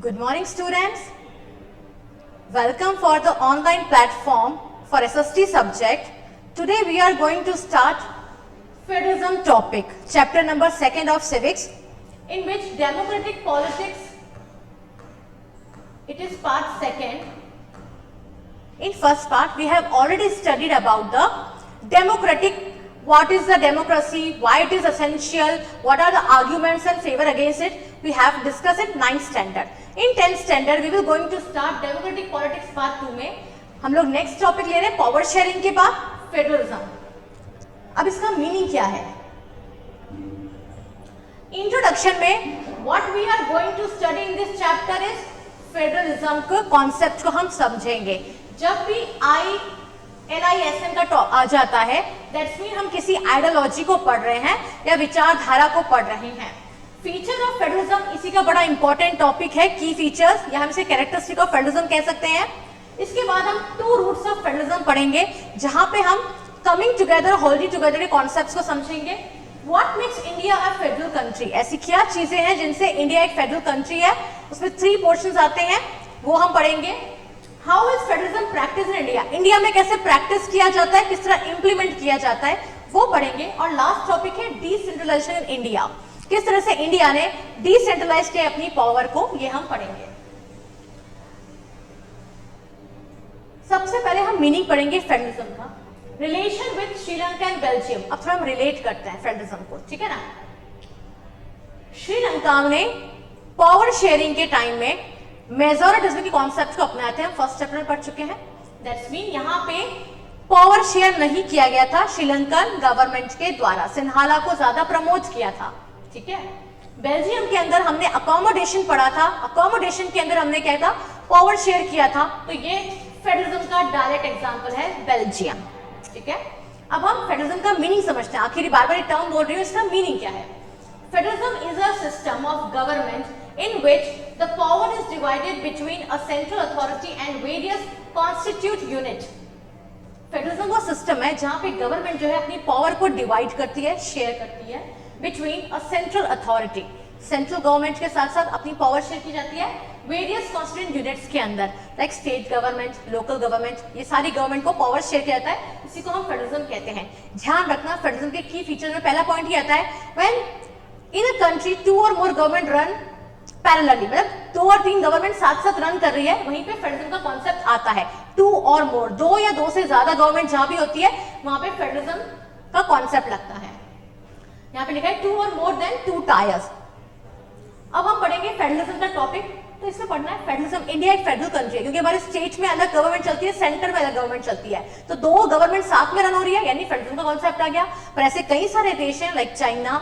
Good morning, students. Welcome for the online platform for SST subject. Today we are going to start federalism topic, chapter number 2 of civics, in which democratic politics, it is part 2. In first part, we have already studied about the democratic, what is the democracy, why it is essential, what are the arguments and favor against it. We have discussed it 9th standard. In 10th standard, we will going to start democratic politics part 2 में हम लोग next topic ले रहे हैं power sharing के बाद federalism. अब इसका मीनिंग क्या है? इंट्रोडक्शन में what we are going to study in this chapter is federalism के कॉन्सेप्ट को हम समझेंगे. जब भी LISM का आ जाता है, दैट्स मीन हम किसी आइडियोलॉजी को पढ़ रहे हैं या विचारधारा को पढ़ रहे हैं. फीचर ऑफ फेडरलिज्म इसी का बड़ा इंपॉर्टेंट टॉपिक है. की फीचर्स या हम इसे कैरेक्टरिस्टिक ऑफ फेडरलिज्म कह सकते हैं. इसके बाद हम 2 रूट्स ऑफ फेडरलिज्म पढ़ेंगे, जहां पे हम कमिंग टुगेदर, होल्डिंग टुगेदर के कॉन्सेप्ट्स को समझेंगे. What makes India a federal country, ऐसी क्या चीजें हैं जिनसे इंडिया एक फेडरल कंट्री है. उसमें 3 पोर्शंस आते हैं, वो हम पढ़ेंगे. How is federalism practice in India, India में कैसे प्रैक्टिस किया जाता है, किस तरह इंप्लीमेंट किया जाता है, वो पढ़ेंगे. और लास्ट टॉपिक है डिसेंट्रलाइजेशन इन इंडिया, किस तरह से इंडिया ने डिसेंट्रलाइज किया अपनी पावर को, ये हम पढ़ेंगे. सबसे पहले हम मीनिंग पढ़ेंगे फेडरलिज्म का. Relation with Sri Lanka and Belgium. अब थोड़ा हम रिलेट करते हैं फेडरलिज्म को, ठीक है ना. श्रीलंका ने पावर शेयरिंग के टाइम में मेजॉरिटिज्म के कॉन्सेप्ट को अपनाए थे. हम फर्स्ट चैप्टर में पढ़ चुके हैं. दैट्स मीन यहाँ पे पावर शेयर नहीं किया गया था श्रीलंकन गवर्नमेंट के द्वारा. सिन्हाला को ज्यादा प्रमोट किया था, ठीक है. बेल्जियम के अंदर हमने अकोमोडेशन पढ़ा था. अकोमोडेशन के अंदर हमने क्या था, पावर शेयर किया था. तो ये फेडरलिज्म का डायरेक्ट एग्जांपल है बेल्जियम, ठीक है. अब हम फेडरलिज्म का मीनिंग समझते हैं. आखिर बार बार टर्म बोल रही हूँ, इसका मीनिंग क्या है. Federalism is a system of government in which the power is divided between a central authority and various constituent unit. Federalism वो सिस्टम है जहां पे गवर्नमेंट जो है अपनी पावर को डिवाइड करती है, शेयर करती है between a central authority. Central government के साथ साथ अपनी पावर शेयर की जाती है वेरियस कॉन्स्टिट्यूएंट यूनिट्स के अंदर, like state government, local government. ये सारी गवर्नमेंट को पावर शेयर किया जाता है. इसी को हम फेडरलिज्म कहते हैं. ध्यान रखना, फेडरलिज्म के की फीचर में पहला पॉइंट ये आता है, व्हेन इन अ कंट्री 2 और मोर गवर्नमेंट रन पैरेलली, मतलब 2 और 3 गवर्नमेंट साथ साथ रन कर रही है, वहीं पे फेडरलिज्म का कॉन्सेप्ट आता है. 2 और मोर, 2 या 2 से ज्यादा गवर्नमेंट जहां भी होती है वहां पे फेडरलिज्म का कॉन्सेप्ट लगता है. यहाँ पे लिखा है 2 और मोर देन 2 टायर्स. अब हम पढ़ेंगे फेडरलिज्म का टॉपिक. तो इसमें पढ़ना है फेडरलिज्म. इंडिया एक फेडरल कंट्री है क्योंकि हमारे स्टेट में अलग गवर्नमेंट चलती है, सेंटर में अलग गवर्नमेंट चलती है. तो 2 गवर्नमेंट साथ में रन हो रही है, यानी फेडरलिज्म का कॉन्सेप्ट आ गया. पर ऐसे कई सारे देश हैं लाइक चाइना,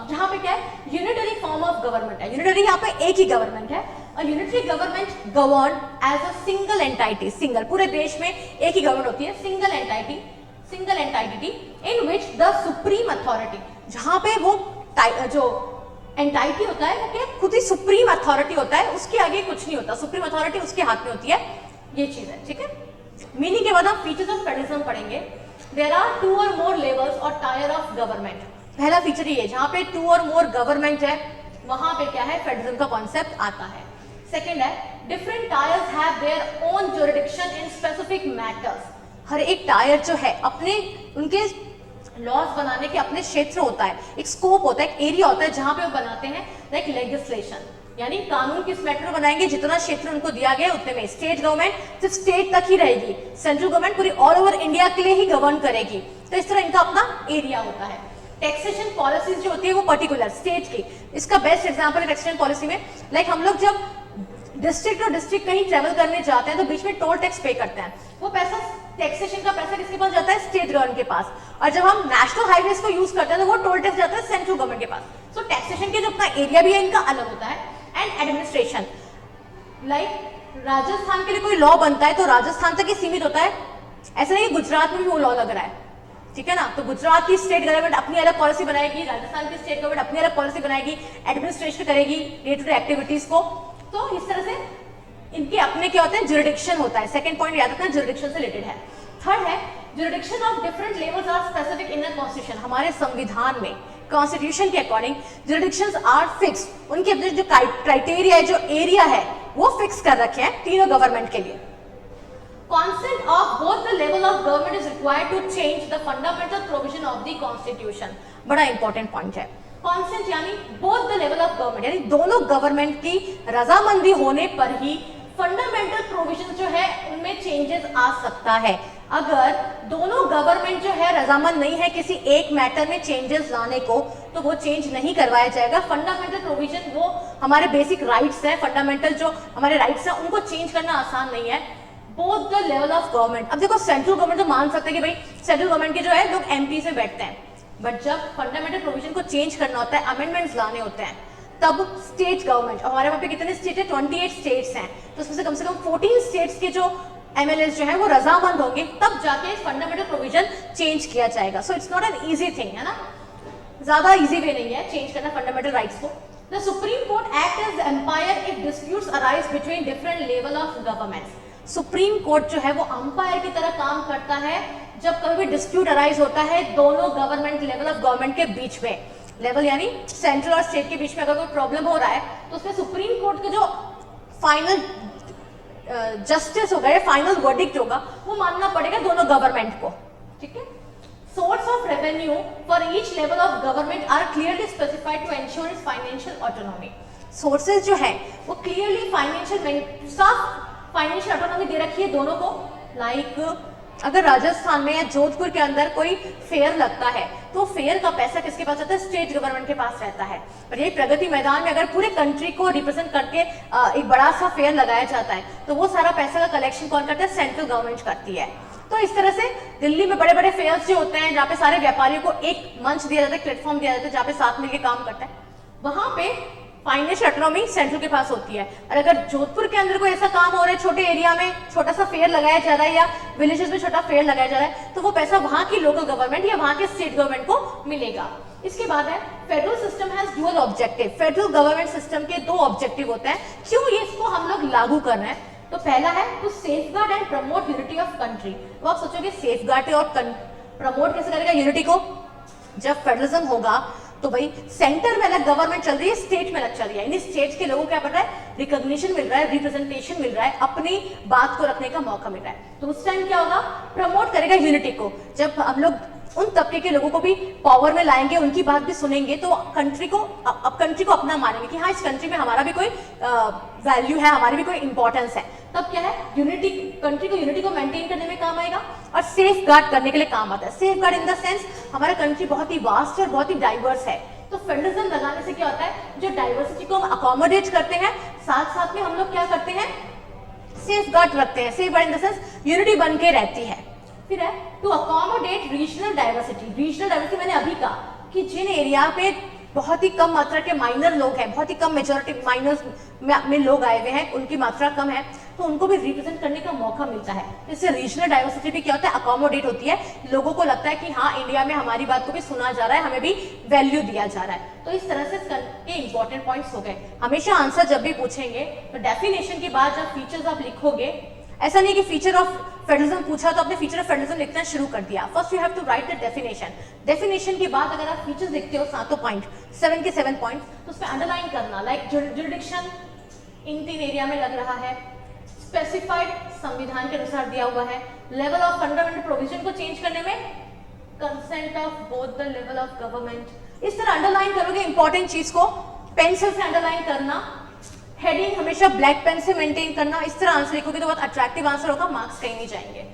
जहां पे क्या है, यूनिटरी फॉर्म ऑफ गवर्नमेंट है. यूनिटरी यहाँ पे एक ही गवर्नमेंट है. और unitary government govern as a single entity. Single, पूरे देश में एक ही गवर्नमेंट होती है, single entity in which the supreme authority, जहां पे वो जो एंटाइटी होता है वो क्या, खुद ही सुप्रीम अथॉरिटी होता है, उसके आगे कुछ नहीं होता. सुप्रीम अथॉरिटी उसके हाथ में होती है. ये चीज है, ठीक है. मीनिंग के बाद हम फीचर्स ऑफ फेडरलिज्म पढ़ेंगे. देयर आर 2 और मोर लेवल्स और टायर ऑफ गवर्नमेंट. पहला फीचर ये, जहां पे 2 और मोर गवर्नमेंट है वहां पे क्या है, फेडरलिज्म का कॉन्सेप्ट आता है. सेकंड है, different tiers have their own jurisdiction in specific matters. हर एक टायर जो है अपने, उनके लॉज बनाने के अपने क्षेत्र होता है, एक स्कोप होता है, एक एरिया होता है जहां पे वो बनाते हैं, लाइक लेजिस्लेशन, यानी कानून किस मैटर में बनाएंगे, जितना क्षेत्र उनको दिया गया उतने में. स्टेट गवर्नमेंट सिर्फ स्टेट तक ही रहेगी, सेंट्रल गवर्नमेंट पूरी ऑल ओवर इंडिया के लिए ही गवर्न करेगी. तो इस तरह इनका अपना एरिया होता है. टैक्सेशन पॉलिसीज जो होती है वो पर्टिकुलर स्टेट की. इसका बेस्ट एग्जांपल है टैक्सेशन पॉलिसी में, लाइक हम लोग जब डिस्ट्रिक्ट और डिस्ट्रिक्ट कहीं ट्रेवल करने जाते हैं तो बीच में टोल टैक्स पे करते हैं. वो पैसा, टैक्सेशन का पैसा किसके पास जाता है, स्टेट गवर्नमेंट के पास. और जब हम नेशनल हाईवेज को यूज करते हैं तो वो टोल टैक्स जाता है सेंट्रल गवर्नमेंट के पास. सो टैक्सेशन के जो अपना एरिया भी है इनका अलग होता है. एंड एडमिनिस्ट्रेशन, लाइक राजस्थान के लिए कोई लॉ बनता है तो राजस्थान तक ही सीमित होता है. ऐसा नहीं गुजरात में भी वो लॉ लग रहा है, ठीक है ना. तो गुजरात की स्टेट गवर्नमेंट अपनी अलग पॉलिसी बनाएगी, राजस्थान की स्टेट गवर्नमेंट अपनी अलग पॉलिसी बनाएगी, एडमिनिस्ट्रेशन करेगी डे टू डे एक्टिविटीज को. तो इस तरह से इनके अपने क्या होते हैं, ज्यूरिडिक्शन होता है. सेकंड पॉइंट याद रखना, ज्यूरिडिक्शन से रिलेटेड है. थर्ड है, jurisdiction of different levels are specific in the constitution. हमारे संविधान में कॉन्स्टिट्यूशन के अकॉर्डिंग जुरिडिक्शंस आर फिक्स्ड, उनके अंदर जो क्राइटेरिया है, जो एरिया है वो फिक्स कर रखे हैं तीनों गवर्नमेंट के लिए। Consent of both the level of government is required to change the fundamental provision of the constitution। बड़ा इंपॉर्टेंट पॉइंट है। Consent यानी both the level of government, यानी दोनों गवर्नमेंट की रजामंदी होने पर ही फंडामेंटल प्रोविजन जो है उनमें चेंजेस आ सकता है। अगर दोनों गवर्नमेंट जो है रजामंद नहीं है किसी एक मैटर में चेंजेस लाने को, तो वो चेंज नहीं करवाया जाएगा। फंडामेंटल प्रोविजन वो हमारे बेसिक राइट्स है, फंडामेंटल जो हमारे राइट्स हैं उनको चेंज करना आसान नहीं है। Both the level of government, अब देखो सेंट्रल गवर्नमेंट तो मान सकते हैं कि भाई सेंट्रल गवर्नमेंट के जो है लोग एमपी से बैठते हैं, बट जब फंडामेंटल प्रोविजन को चेंज करना होता है, अमेंडमेंट्स लाने होते हैं, तब स्टेट गवर्नमेंट, हमारे वहाँ पे कितने स्टेट है, 28 स्टेट्स हैं, तो उसमें से कम 14 स्टेट्स के जो एमएलएस जो है वो रजामंद होंगे, तब जाके फंडामेंटल प्रोविजन चेंज किया जाएगा। So it's not an easy thing, है ना, ज्यादा इजी वे नहीं है चेंज करना फंडामेंटल राइट्स को। The supreme court act as umpire if disputes arise between different level of governments. Supreme court जो है वो अंपायर की तरह काम करता है जब कभी भी डिस्प्यूट अराइज होता है दोनों गवर्नमेंट लेवल ऑफ गवर्नमेंट के बीच में, लेवल यानी सेंट्रल और स्टेट के बीच में अगर कोई प्रॉब्लम हो रहा है तो उसमें सुप्रीम कोर्ट के जो फाइनल जस्टिस होगा या फाइनल वर्डिक्ट होगा वो मानना पड़ेगा दोनों गवर्नमेंट को, ठीक है। Source of revenue for each level of government are clearly specified to ensure its financial autonomy. Sources जो है वो क्लियरली फाइनेंशियल ऑटोनॉमी दे रखी है दोनों को। लाइक अगर राजस्थान में या जोधपुर के अंदर कोई फेयर लगता है तो फेयर का पैसा किसके पास रहता है, स्टेट गवर्नमेंट के पास रहता है। और यही प्रगति मैदान में अगर पूरे कंट्री को रिप्रेजेंट करके एक बड़ा सा फेयर लगाया जाता है तो वो सारा पैसा का कलेक्शन कौन करता है, सेंट्रल गवर्नमेंट करती है। तो इस तरह से दिल्ली में बड़े बड़े फेयर्स जो होते हैं जहाँ पे सारे व्यापारियों को एक मंच दिया जाता है, प्लेटफॉर्म दिया जाता है जहाँ पे साथ मिलकर काम करता है, वहां पे फाइनेंशियल ऑटोनॉमी सेंट्रल के पास होती है। और अगर जोधपुर के अंदर कोई ऐसा काम हो रहा है, छोटे एरिया में छोटा सा फेयर लगाया जा रहा है या विलेजेस में छोटा फेयर लगाया जा रहा है, तो वो पैसा वहां की लोकल गवर्नमेंट या वहां के स्टेट गवर्नमेंट को मिलेगा। इसके बाद है federal system has dual objective. Federal government system के दो ऑब्जेक्टिव होते हैं। क्यों ये इसको हम लोग लागू कर रहे हैं, तो पहला है to safeguard and promote unity of country. तो आप सोचोगे सेफगार्ड और प्रमोट कैसे करेगा यूनिटी को, जब फेडरलिज्म होगा तो भाई सेंटर में अलग गवर्नमेंट चल रही है, स्टेट में अलग चल रही है, यानी स्टेट के लोगों को क्या पड़ रहा है, रिकॉग्निशन मिल रहा है, रिप्रेजेंटेशन मिल रहा है, अपनी बात को रखने का मौका मिल रहा है। तो उस टाइम क्या होगा, प्रमोट करेगा यूनिटी को। जब हम लोग उन तबके के लोगों को भी पावर में लाएंगे, उनकी बात भी सुनेंगे, तो कंट्री को अपना मानेंगे कि हाँ इस कंट्री में हमारा भी कोई वैल्यू है, हमारी भी कोई इंपॉर्टेंस है। तब क्या है, यूनिटी, कंट्री को यूनिटी को मेंटेन करने में काम आएगा और सेफ गार्ड करने के लिए काम आता है। Safe guard in the sense हमारा कंट्री बहुत ही वास्ट और बहुत ही डाइवर्स है, तो फेडरलिज्म लगाने से क्या होता है, जो डाइवर्सिटी को हम अकोमोडेट करते हैं, साथ साथ में हम लोग क्या करते हैं, सेफ गार्ड रखते हैं। Safeguard in the sense unity बन के रहती है। फिर है to accommodate regional diversity. Regional diversity मैंने अभी कहा कि जिन एरिया पे बहुत ही कम मात्रा के माइनर लोग हैं, बहुत ही कम मेजोरिटी माइनर्स में लोग आए हुए हैं, उनकी मात्रा कम है, तो उनको भी रिप्रेजेंट करने का मौका मिलता है। इससे रीजनल डाइवर्सिटी भी क्या होता है, अकोमोडेट होती है। लोगों को लगता है कि हाँ इंडिया में हमारी बात को भी सुना जा रहा है, हमें भी वैल्यू दिया जा रहा है। तो इस तरह से ये इंपॉर्टेंट पॉइंट्स हो गए। हमेशा आंसर जब भी पूछेंगे तो डेफिनेशन के बाद जब फीचर्स आप लिखोगे, ऐसा नहीं कि फीचर ऑफ फेडरलिज्म पूछा तो आपने फीचर ऑफ फेडरलिज्म लिखना शुरू कर दिया। First you have to write the definition. Definition के बाद अगर आप फीचर्स लिखते हो 7 पॉइंट, 7 के 7 पॉइंट, तो उसमें अंडरलाइन करना, लाइक जुरिडिक्शन इन 3 एरिया में लग रहा है, स्पेसिफाइड संविधान के अनुसार दिया हुआ है, लेवल ऑफ फंडामेंटल प्रोविजन को चेंज करने में consent of both the level of government. इस तरह अंडरलाइन करोगे इंपॉर्टेंट चीज को, पेंसिल से अंडरलाइन करना, हेडिंग हमेशा ब्लैक पेन से मेंटेन करना। इस तरह आंसर लिखोगे तो बहुत अट्रैक्टिव आंसर होगा, मार्क्स कहीं नहीं जाएंगे।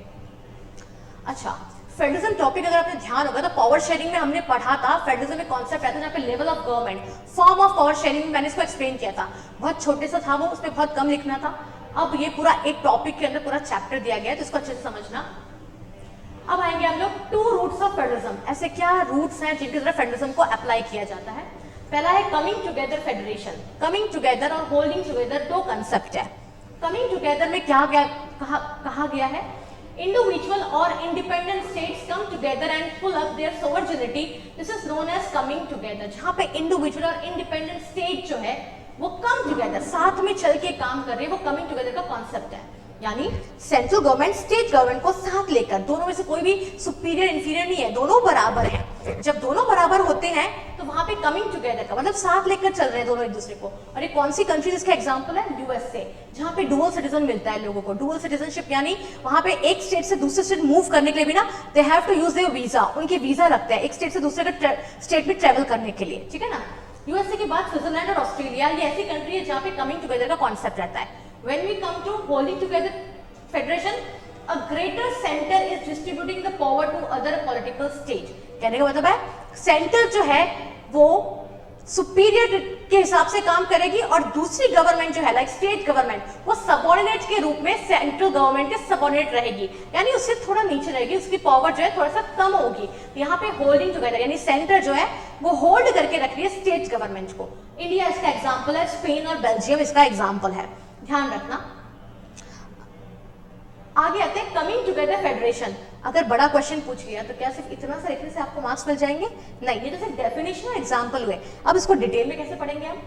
अच्छा, फेडरलिज्म टॉपिक अगर आपने ध्यान होगा तो पावर शेयरिंग में हमने पढ़ा था, फेडरलिज्म में कॉन्सेप्ट आता है जहाँ पे level of government, form of power sharing, मैंने इसको एक्सप्लेन किया था, बहुत छोटे सा था वो, उसमें बहुत कम लिखना था। अब ये पूरा एक टॉपिक के अंदर पूरा चैप्टर दिया गया है, तो इसको अच्छे से समझना। अब आएंगे हम लोग 2 रूट्स ऑफ फेडरलिज्म। ऐसे क्या रूट्स हैं जिनके द्वारा फेडरलिज्म को अप्लाई किया जाता है। पहला है coming together federation. Coming together और होल्डिंग टुगेदर दो कंसेप्ट है। कमिंग टुगेदर में क्या कहा गया है, इंडिविजुअल और independent states come together and pool up their sovereignty, this is known as coming together. जहां पे इंडिविजुअल और इंडिपेंडेंट स्टेट जो है वो कम टुगेदर, साथ में चल के काम कर रहे हैं, वो कमिंग टुगेदर का कॉन्सेप्ट है। यानी सेंट्रल गवर्नमेंट स्टेट गवर्नमेंट को साथ लेकर, दोनों में से कोई भी सुपीरियर इंफीरियर नहीं है, दोनों बराबर हैं, जब दोनों बराबर होते हैं तो वहां पे कमिंग टुगेदर का मतलब साथ लेकर चल रहे हैं दोनों एक दूसरे को। और ये कौन सी कंट्री इसका एग्जांपल है? यूएसए, जहां पे डुअल सिटीजन मिलता है लोगों को। डुअल सिटीजनशिप यानी वहां पे एक स्टेट से दूसरे स्टेट मूव करने के लिए भी ना they have to use their visa, उनकी वीजा लगता है एक स्टेट से दूसरे स्टेट में ट्रेवल करने के लिए, ठीक है ना। यूएसए के बाद स्विट्जरलैंड और ऑस्ट्रेलिया, ये ऐसी कंट्री है जहां पे कमिंग टुगेदर का कॉन्सेप्ट रहता है। When we come to holding together federation, a greater center is distributing the power to other political stage। कहने का मतलब है सेंटर जो है वो सुपीरियर के हिसाब से काम करेगी और दूसरी गवर्नमेंट जो है लाइक स्टेट गवर्नमेंट वो सबऑर्डिनेट के रूप में सेंट्रल गवर्नमेंट के सबऑर्डिनेट रहेगी, यानी उससे थोड़ा नीचे रहेगी, उसकी पावर जो है थोड़ा सा कम होगी। यहाँ पे होल्डिंग टुगेदर यानी सेंटर जो है वो होल्ड करके रख रही है स्टेट गवर्नमेंट को। इंडिया इसका एग्जाम्पल है, स्पेन और बेल्जियम इसका एग्जाम्पल है, ध्यान रखना। आगे आते हैं कमिंग टुगेदर फेडरेशन। अगर बड़ा क्वेश्चन पूछ लिया तो क्या सिर्फ इतना सा लिखने से आपको मार्क्स मिल जाएंगे? नहीं, ये तो सिर्फ डेफिनेशन और एग्जांपल हुए। अब इसको डिटेल में कैसे पढ़ेंगे हम?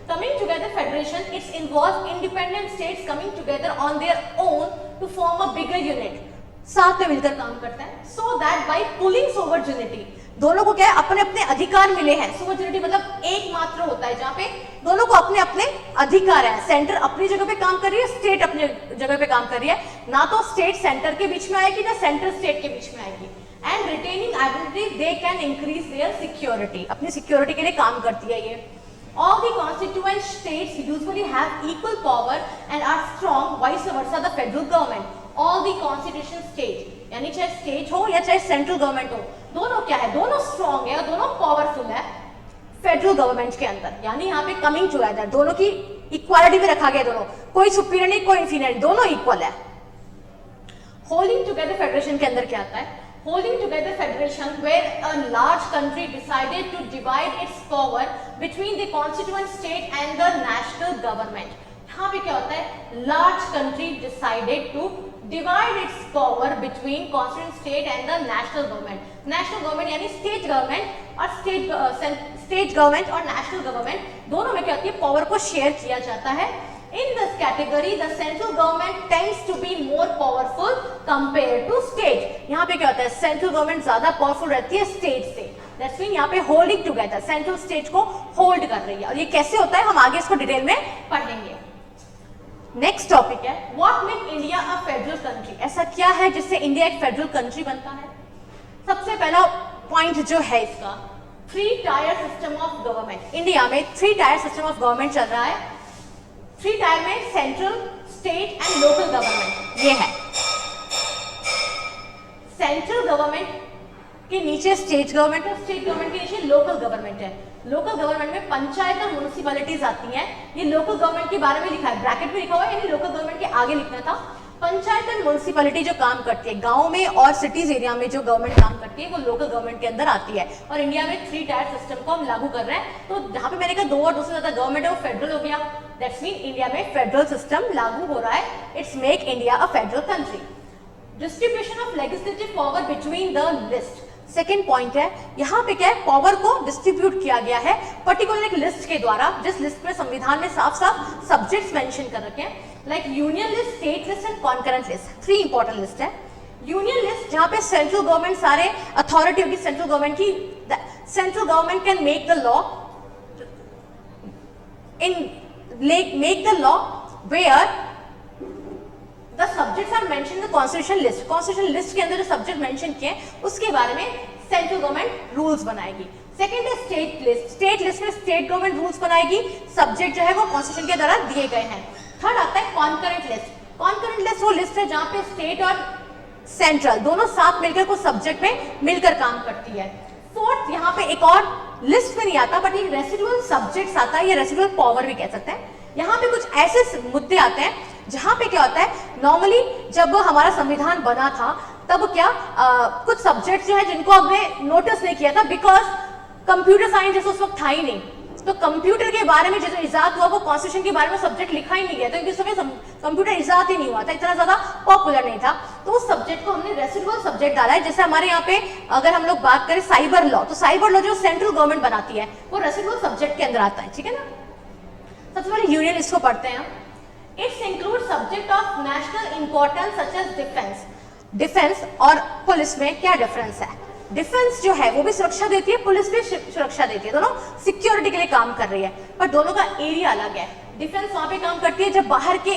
Coming together federation it's involve independent states coming together on their own to form a bigger unit, साथ में मिलकर काम करता है। So that by pooling sovereignty, दोनों को क्या है अपने अपने अधिकार मिले हैं। सोवर्जिनिटी मतलब एकमात्र होता है जहां पे दोनों को अपने अपने अधिकार है। सेंटर अपनी जगह पे काम कर रही है, स्टेट अपनी जगह पे काम कर रही है, ना तो स्टेट सेंटर के बीच में आएगी ना सेंटर स्टेट के बीच में आएगी। And retaining identity they can increase their security, अपनी सिक्योरिटी के लिए काम करती है ये। All the constituent states usually have equal power and are strong, vice versa the federal government. All the constitution states, यानी चाहे स्टेट हो या चाहे सेंट्रल गवर्नमेंट हो, दोनों क्या है? दोनों स्ट्रॉन्ग है और दोनों पावरफुल है फेडरल गवर्नमेंट के अंदर। यानी यहाँ पे कमिंग टुगेदर दोनों की इक्वालिटी में रखा गया, दोनों कोई सुपीरियर नहीं कोई इंफीरियर, दोनों इक्वल है। होल्डिंग टुगेदर फेडरेशन के अंदर क्या आता है? Holding together federation where a large country decided to divide its power between the constituent state and the national government। यहाँ पे क्या होता है? Large country decided to divide its power between constituent state and the national government। National government यानी state government और state government और national government दोनों में क्या होती है? पावर को शेयर किया जाता है। In this category, the central government tends to be more powerful compared to state। यहाँ पे क्या होता है? सेंट्रल गवर्नमेंट ज्यादा पावरफुल रहती है स्टेट से। That's mean यहाँ पे होल्डिंग टुगेदर सेंट्रल स्टेट को होल्ड कर रही है। और ये कैसे होता है हम आगे इसको डिटेल में पढ़ेंगे। नेक्स्ट टॉपिक है what make India a federal country. ऐसा क्या है जिससे इंडिया एक फेडरल कंट्री बनता है? सबसे पहला पॉइंट जो है इसका 3 tier system of government. India में 3 टायर सिस्टम ऑफ गवर्नमेंट चल रहा है। 3 टायर में central, state and local government ये है। सेंट्रल गवर्नमेंट के नीचे स्टेट गवर्नमेंट है, स्टेट गवर्नमेंट के नीचे लोकल गवर्नमेंट है। लोकल गवर्नमेंट में पंचायत और म्युनिसिपैलिटीज आती हैं। ये लोकल गवर्नमेंट के बारे में लिखा है, ब्रैकेट में लिखा हुआ है, यानी लोकल गवर्नमेंट के आगे लिखना था। पंचायत एंड म्युनिसिपैलिटी जो काम करती है गांव में और सिटीज एरिया में, जो गवर्नमेंट काम करती है वो लोकल गवर्नमेंट के अंदर आती है। और इंडिया में 3 टायर सिस्टम को हम लागू कर रहे हैं। तो जहां पे मैंने कहा 2 और 2 से ज्यादा गवर्नमेंट है वो फेडरल हो गया। दैट्स मीन इंडिया में फेडरल सिस्टम लागू हो रहा है। It's make India a federal country. Distribution of legislative power between the list. Second point है यहाँ पे क्या है? पावर को डिस्ट्रीब्यूट किया गया है पर्टिकुलर एक लिस्ट के द्वारा, जिस लिस्ट में संविधान में साफ साफ सब्जेक्ट्स मेंशन कर रखे हैं, like union list, state list and concurrent list. 3 important list है। यूनियन लिस्ट जहां पे सेंट्रल गवर्नमेंट सारे अथॉरिटी होगी सेंट्रल गवर्नमेंट की। Central government can make the law make the law where the subjects are mention in the constitution list. Constitution list के अंदर जो subject mention किए उसके बारे में सेंट्रल गवर्नमेंट रूल्स बनाएगी। सेकंड है स्टेट लिस्ट। स्टेट लिस्ट में स्टेट गवर्नमेंट रूल्स बनाएगी, सब्जेक्ट जो है वो कॉन्स्टिट्यूशन के द्वारा दिए गए हैं। थर्ड आता है कॉन्करेंट लिस्ट। कॉन्करेंट लिस्ट वो लिस्ट है जहां पे स्टेट और सेंट्रल दोनों साथ मिलकर कुछ सब्जेक्ट में मिलकर काम करती है। फोर्थ यहाँ पे एक और लिस्ट में नहीं आता बट ये रेसिडुअल सब्जेक्ट्स आता है, ये रेसिडुअल पावर भी कह सकते हैं। यहाँ पे कुछ ऐसे मुद्दे आते हैं जहां पे क्या होता है, नॉर्मली जब हमारा संविधान बना था तब क्या कुछ सब्जेक्ट जो है जिनको हमने नोटिस नहीं किया था बिकॉज कंप्यूटर साइंस जैसे उस वक्त था ही नहीं। तो कंप्यूटर के बारे में जो इजाद हुआ वो कॉन्स्टिट्यूशन के बारे में सब्जेक्ट लिखा ही नहीं गया, तो इस समय कंप्यूटर इजाद ही नहीं हुआ था, इतना ज्यादा पॉपुलर नहीं था। तो उस सब्जेक्ट को हमने रेसिडुअल सब्जेक्ट डाला है। जैसे हमारे यहाँ पे अगर हम लोग बात करें साइबर लॉ, तो साइबर लॉ जो सेंट्रल गवर्नमेंट बनाती है वो रेसिडुअल सब्जेक्ट के अंदर आता है, ठीक है ना। सबसे पहले यूनियन लिस्ट को पढ़ते हैं। It's include subject of national importance such as defence. Defence और पुलिस में क्या डिफरेंस है? डिफेंस जो है वो भी सुरक्षा देती है, पुलिस भी सुरक्षा देती है, दोनों सिक्योरिटी के लिए काम कर रही है, पर दोनों का एरिया अलग है। डिफेंस वहां पे काम करती है जब बाहर के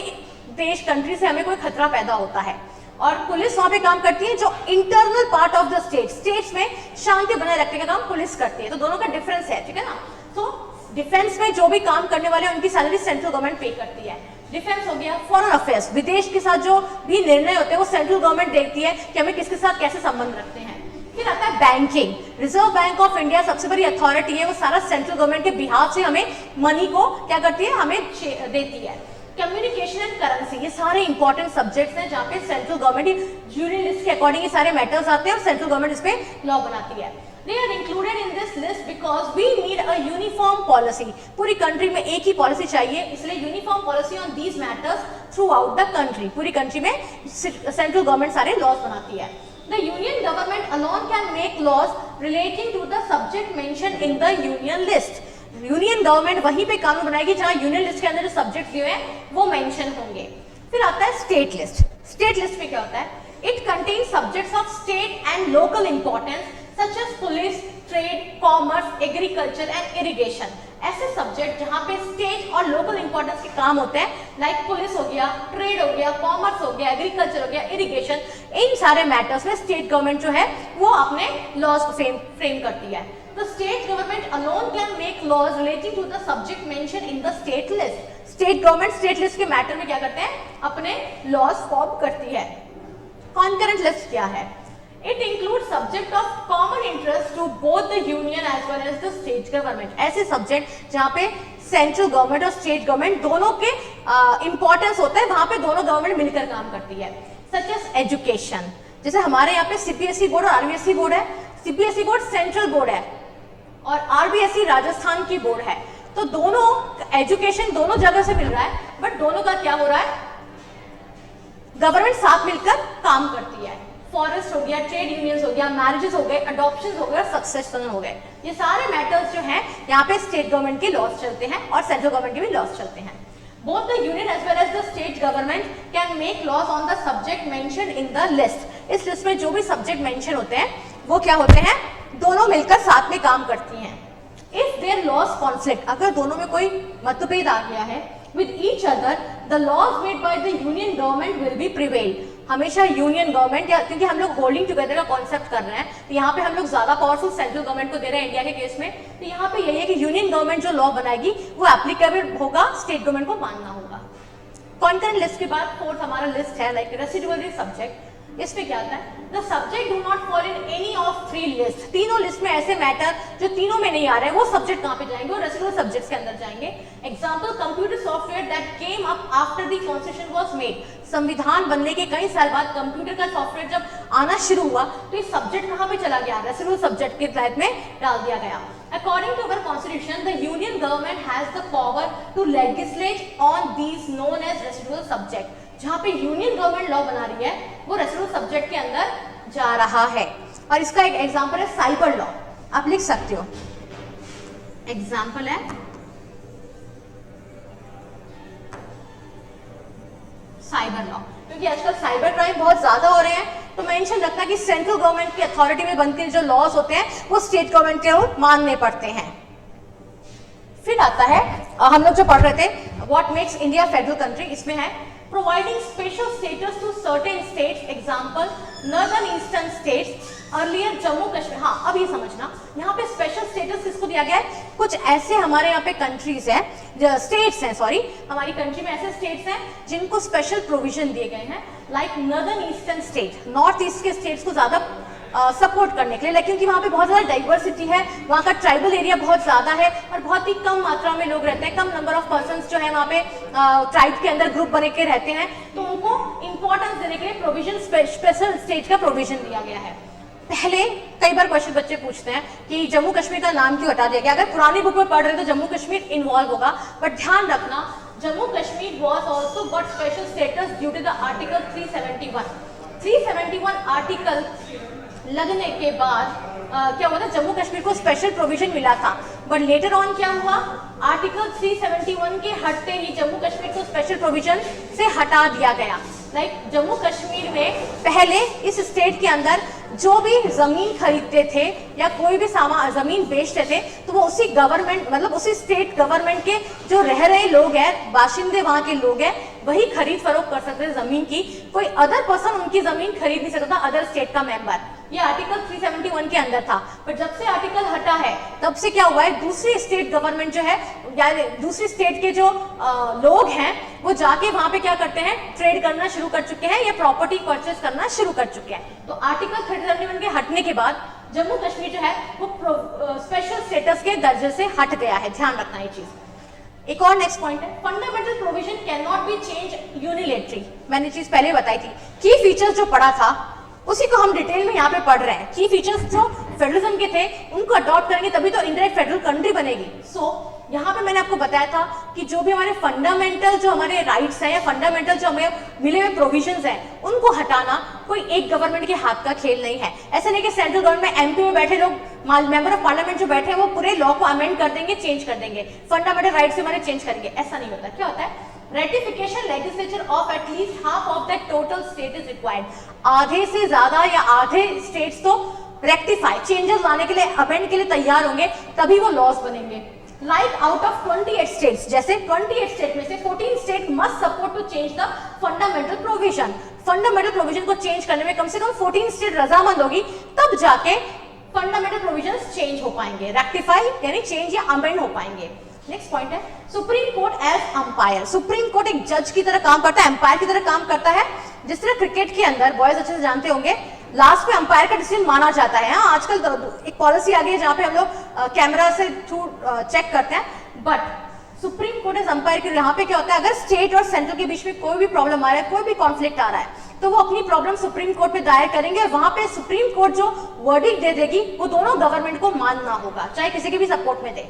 देश कंट्री से हमें कोई खतरा पैदा होता है, और पुलिस वहां पे काम करती है जो internal part of the state, states में शांति बनाए रखने का काम पुलिस करती है। तो दोनों का डिफरेंस है, ठीक है ना। तो डिफेंस में जो भी काम करने वाले उनकी सैलरी सेंट्रल गवर्नमेंट पे करती है। डिफेंस हो गया। फॉरेन अफेयर्स, विदेश के साथ जो भी निर्णय होते हैं वो सेंट्रल गवर्नमेंट देखती है कि हमें किसके साथ कैसे संबंध रखते हैं। फिर आता है banking. Reserve bank of India सबसे बड़ी अथॉरिटी है, वो सारा सेंट्रल गवर्नमेंट के बिहाफ से हमें मनी को क्या करती है, हमें देती है। कम्युनिकेशन एंड करेंसी, ये सारे इंपॉर्टेंट सब्जेक्ट्स हैं जहाँ पे सेंट्रल गवर्नमेंट यूनियन लिस्ट के अकॉर्डिंग ये सारे मैटर्स आते हैं और सेंट्रल गवर्नमेंट इस पे लॉ बनाती है। They are included in this list because we need a uniform policy. पूरी कंट्री में एक ही पॉलिसी चाहिए, इसलिए uniform policy on these matters through out the country. पूरी कंट्री में सेंट्रल गवर्नमेंट सारे लॉज बनाती है। The union government alone can make laws relating to the subject mentioned in the union list. Union government वहीं पे कानून बनाएगी जहां यूनियन लिस्ट के अंदर जो सब्जेक्ट दिए हैं वो मेंशन होंगे। फिर आता है स्टेट लिस्ट। स्टेट लिस्ट में क्या होता है, it contains subjects of state and local importance such as police, trade, commerce, agriculture and irrigation. ऐसे सब्जेक्ट जहां पे स्टेट और लोकल इंपॉर्टेंस के काम होते हैं, लाइक पुलिस हो गया, ट्रेड हो गया, कॉमर्स हो गया, एग्रीकल्चर हो गया, इरिगेशन, इन सारे मैटर्स में स्टेट गवर्नमेंट जो है वो अपने लॉज को फ्रेम करती है। The state government alone can make laws relating to the subject mentioned in the state list. State government state list के मैटर में क्या करते हैं, अपने laws फॉर्म करती है। Concurrent list क्या है? It includes subject of common interest to both the union as well as the state government. ऐसे सब्जेक्ट जहाँ पे सेंट्रल गवर्नमेंट और स्टेट गवर्नमेंट दोनों के इंपॉर्टेंस होता है, वहां पे दोनों गवर्नमेंट मिलकर काम करती है। Such as education, जैसे हमारे यहाँ पे सीबीएसई बोर्ड और आरबीएसई बोर्ड है। सीबीएसई बोर्ड सेंट्रल बोर्ड है और आरबीएसई राजस्थान की बोर्ड है, तो दोनों एजुकेशन दोनों जगह से मिल रहा है, बट दोनों का क्या हो रहा है, गवर्नमेंट साथ मिलकर काम करती है। फॉरेस्ट हो गया, ट्रेड यूनियंस हो गया, मैरिजेस हो गए, अडॉप्शन हो गए, सक्सेशन हो गए, ये सारे मैटर्स जो हैं यहाँ पे स्टेट गवर्नमेंट के लॉज चलते हैं और सेंट्रल गवर्नमेंट के भी लॉज चलते हैं। Both the union as well as the state government can make laws on the subject mentioned in the list. इस लिस्ट में जो भी सब्जेक्ट मेंशन होते हैं वो क्या होते हैं, दोनों मिलकर साथ में काम करती हैं। If their laws conflict, अगर दोनों में कोई मतभेद आ गया है with each other, the laws made by the union government will be prevail. हमेशा यूनियन गवर्नमेंट, या क्योंकि हम लोग होल्डिंग टुगेदर का कॉन्सेप्ट कर रहे हैं, तो यहाँ पे हम लोग ज्यादा पावरफुल सेंट्रल गवर्नमेंट को दे रहे हैं इंडिया के केस में, तो यहाँ पे यही है कि यूनियन गवर्नमेंट जो लॉ बनाएगी वो एप्लीकेबल होगा, स्टेट गवर्नमेंट को मानना होगा। कॉन्करेंट लिस्ट के बाद फोर्थ हमारा लिस्ट है लाइक रेसिडुअल सब्जेक्ट। इसमें क्या आता है, the subject do not fall in any of three list. तीनों लिस्ट में ऐसे मैटर जो तीनों में नहीं आ रहे हैं वो सब्जेक्ट कहाँ पे जाएंगे, वो रेसिडुअल सब्जेक्ट्स के अंदर जाएंगे। Example, computer software that came up after the constitution was made. संविधान बनने के कई साल बाद कंप्यूटर का सॉफ्टवेयर जब आना शुरू हुआ तो ये सब्जेक्ट कहाँ पे चला गया, रेसिडुअल सब्जेक्ट के तहत में डाल दिया गया। According to our constitution, the union government has the power to legislate on these known as residual subject. जहाँ पे यूनियन गवर्नमेंट लॉ बना रही है वो रेसिडुअल सब्जेक्ट के अंदर जा रहा है, और इसका एक एग्जांपल है साइबर लॉ। आप लिख सकते हो, एग्जांपल है साइबर लॉ, क्योंकि आजकल साइबर क्राइम बहुत ज्यादा हो रहे हैं, तो मेंशन रखना कि सेंट्रल गवर्नमेंट की अथॉरिटी में बनकर जो लॉज होते हैं वो स्टेट गवर्नमेंट के मानने पड़ते हैं। फिर आता है हम लोग जो पढ़ रहे थे what makes India federal country, इसमें है providing special status to certain states, example northern eastern states, earlier Jammu Kashmir. हाँ, अब ये समझना यहाँ पे स्पेशल स्टेटस किसको दिया गया है, कुछ ऐसे हमारे यहाँ पे कंट्रीज हैं, स्टेट्स हैं, सॉरी, हमारी कंट्री में ऐसे स्टेट्स हैं जिनको स्पेशल प्रोविजन दिए गए हैं, like northern eastern state, north east के स्टेट्स को ज्यादा सपोर्ट करने के लिए, क्योंकि वहाँ पे बहुत ज़्यादा डाइवर्सिटी है, वहाँ का ट्राइबल एरिया बहुत ज़्यादा है और बहुत ही कम मात्रा में लोग रहते हैं, कम नंबर ऑफ पर्सन्स जो है वहाँ पे ट्राइब के अंदर ग्रुप बने के रहते हैं, तो उनको इंपॉर्टेंस देने के लिए प्रोविजन, स्पेशल स्टेट का प्रोविजन दिया गया है। पहले कई बार क्वेश्चन बच्चे पूछते हैं कि जम्मू कश्मीर का नाम क्यों हटा दिया गया, अगर पुरानी बुक में पढ़ रहे तो जम्मू कश्मीर इन्वॉल्व होगा, बट ध्यान रखना Jammu Kashmir was also got special status due to the article 371 article लगने के बाद क्या हुआ था, जम्मू कश्मीर को स्पेशल प्रोविजन मिला था, बट लेटर ऑन क्या हुआ, आर्टिकल 371 के हटते ही जम्मू कश्मीर को स्पेशल प्रोविजन से हटा दिया गया। लाइक जम्मू कश्मीर में पहले इस स्टेट के अंदर जो भी जमीन खरीदते थे या कोई भी सामान जमीन बेचते थे तो वो उसी गवर्नमेंट मतलब उसी स्टेट गवर्नमेंट के जो रह रहे लोग हैं, बाशिंदे वहां के लोग हैं, वही खरीद फरोख्त कर सकते थे जमीन की। कोई अदर पर्सन उनकी जमीन खरीद नहीं सकता था, अदर स्टेट का मेंबर। ये आर्टिकल 371 के अंदर था। पर जब से आर्टिकल हटा है तब से क्या हुआ है, दूसरी स्टेट गवर्नमेंट जो है या दूसरी स्टेट के जो लोग हैं वो जाके वहां पे क्या करते हैं, ट्रेड करना शुरू कर चुके हैं या प्रॉपर्टी परचेस करना शुरू कर चुके हैं। तो आर्टिकल 371 के हटने के बाद जम्मू कश्मीर जो है वो स्पेशल स्टेटस के दर्जे से हट गया है। ध्यान रखना ये चीज। एक और नेक्स्ट पॉइंट है, fundamental provision can not be change unilaterally. मैंने चीज पहले बताई थी। की फीचर्स जो पढ़ा था उसी को हम डिटेल में यहाँ पे पढ़ रहे हैं। की फीचर्स जो फेडरलिज्म के थे उनको अडॉप्ट करेंगे तभी तो इंडायरेक्ट फेडरल कंट्री बनेगी। यहाँ पे मैंने आपको बताया था कि जो भी हमारे फंडामेंटल जो हमारे राइट्स हैं या फंडामेंटल जो हमें मिले हुए प्रोविजंस हैं उनको हटाना कोई एक गवर्नमेंट के हाथ का खेल नहीं है। ऐसा नहीं कि सेंट्रल गवर्नमेंट में एमपी में बैठे लोग मेंबर ऑफ पार्लियामेंट जो बैठे हैं वो पूरे लॉ को अमेंड कर देंगे, चेंज कर देंगे, फंडामेंटल राइट्स हमारे चेंज करेंगे। ऐसा नहीं होता। क्या होता है, ratification legislature of at least half of the total state is required. आधे से ज्यादा या आधे स्टेट्स तो रेक्टिफाई चेंजेस लाने के लिए, अमेंड के लिए तैयार होंगे तभी वो लॉज बनेंगे। लाइक आउट ऑफ 28 स्टेट्स, जैसे 28 स्टेट में से 14 state must support to change the fundamental provision. Fundamental provision को चेंज करने में कम से कम 14 स्टेट रजामंद होगी, तब जाके फंडामेंटल प्रोविजंस चेंज हो पाएंगे, रेक्टिफाई यानी चेंज या अमेंड हो पाएंगे। नेक्स्ट पॉइंट है supreme court as umpire. Supreme court एक जज की तरह काम करता है, अंपायर की तरह काम करता है। जिस तरह क्रिकेट के अंदर बॉयज अच्छे से जानते होंगे लास्ट में अंपायर का डिसीजन माना जाता है। हाँ, आजकल एक पॉलिसी आ गई है जहां पे हम लोग कैमरा से थ्रू चेक करते हैं, but supreme court as umpire के यहाँ पे क्या होता है, अगर स्टेट और सेंट्रल के बीच में कोई भी प्रॉब्लम आ रहा है, कोई भी कॉन्फ्लिक्ट आ रहा है, तो वो अपनी प्रॉब्लम सुप्रीम कोर्ट में दायर करेंगे और वहां पे सुप्रीम कोर्ट जो वर्डिक्ट दे देगी वो दोनों गवर्नमेंट को मानना होगा, चाहे किसी के भी सपोर्ट में दे।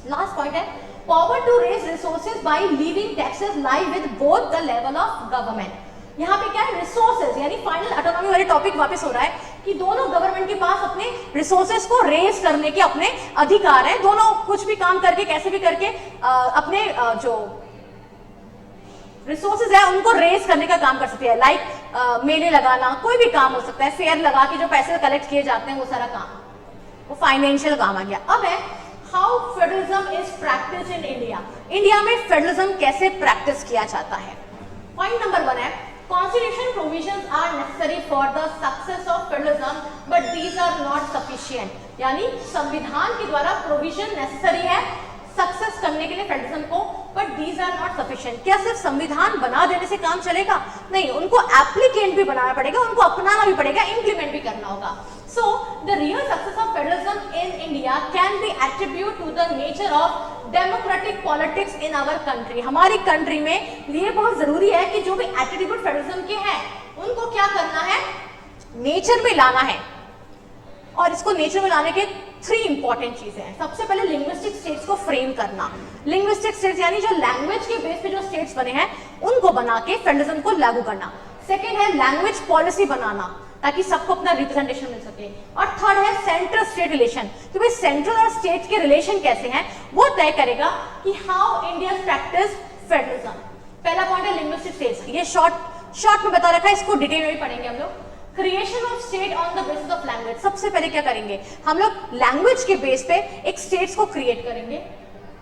लास्ट पॉइंट है power to raise resources by levying taxes lie with both the level of government. यहाँ पे क्या है, रिसोर्सेज यानी फाइनल ऑटोनॉमी वाले टॉपिक वापस हो रहा है कि दोनों गवर्नमेंट के पास अपने रिसोर्सेज को रेज करने के अपने अधिकार हैं। दोनों कुछ भी काम करके कैसे भी करके अपने जो रिसोर्सेज है उनको रेज करने का काम कर सकती है। लाइक मेले लगाना, कोई भी काम हो सकता है, फेयर लगा के जो पैसे कलेक्ट किए जाते हैं वो सारा काम, वो फाइनेंशियल काम आ गया। अब है how federalism is practice in India. India में फेडरलिज्म कैसे प्रैक्टिस किया जाता है। पॉइंट नंबर 1 है Constitution provisions are necessary for the success of federalism, but these are not sufficient. यानी संविधान के द्वारा प्रोविजन नेसेसरी है सक्सेस करने के लिए फेडरलिज्म को, but these are not sufficient. क्या सिर्फ संविधान बना देने से काम चलेगा? नहीं, उनको एप्लीकेंट भी बनाना पड़ेगा, उनको अपनाना भी पड़ेगा, इम्प्लीमेंट भी करना होगा। So the real success of federalism in India can be attributed to the nature of democratic politics in our country. हमारी कंट्री में ये बहुत जरूरी है कि जो भी एट्रीब्यूट फेडरलिज्म के हैं उनको क्या करना है, नेचर में लाना है। और इसको नेचर में लाने के 3 इंपॉर्टेंट चीजें हैं। सबसे पहले लिंग्विस्टिक स्टेट्स को फ्रेम करना। लिंग्विस्टिक स्टेट्स यानी जो लैंग्वेज के बेस पे जो स्टेट्स बने हैं उनको बना के फेडरलिज्म को लागू करना। सेकेंड है लैंग्वेज पॉलिसी बनाना ताकि सबको अपना रिप्रेजेंटेशन मिल सके। और थर्ड है सेंट्रल स्टेट रिलेशन, तो भाई सेंट्रल और स्टेट के रिलेशन कैसे हैं वो तय करेगा कि हाउ इंडिया प्रैक्टिस फेडरलिज्म। पहला पॉइंट है लिंग्विस्टिक स्टेट्स, ये शॉर्ट में बता रखा है, इसको डिटेल में भी पढ़ेंगे हम लोग। Creation of state on the basis of language. सबसे पहले क्या करेंगे हम लोग, लैंग्वेज के बेस पे एक स्टेट्स को क्रिएट करेंगे।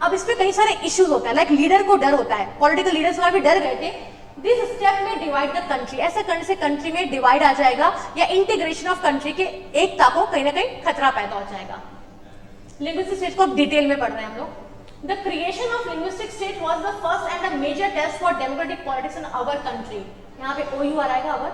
अब इसमें कई सारे इश्यूज होते हैं, लाइक लीडर को डर होता है, पॉलिटिकल लीडर्स वहां भी डर गए थे। दिस स्टेप में डिवाइड द कंट्री, ऐसा करने से कंट्री में डिवाइड आ जाएगा या इंटीग्रेशन ऑफ कंट्री के एकता को कहीं ना कहीं खतरा पैदा हो जाएगा। लिंग्विस्टिक स्टेट को डिटेल में पढ़ रहे हैं हम लोग। The creation of linguistic state was the first and a major test for democratic politics in our country. यहाँ पे OU आ रहेगा अगर।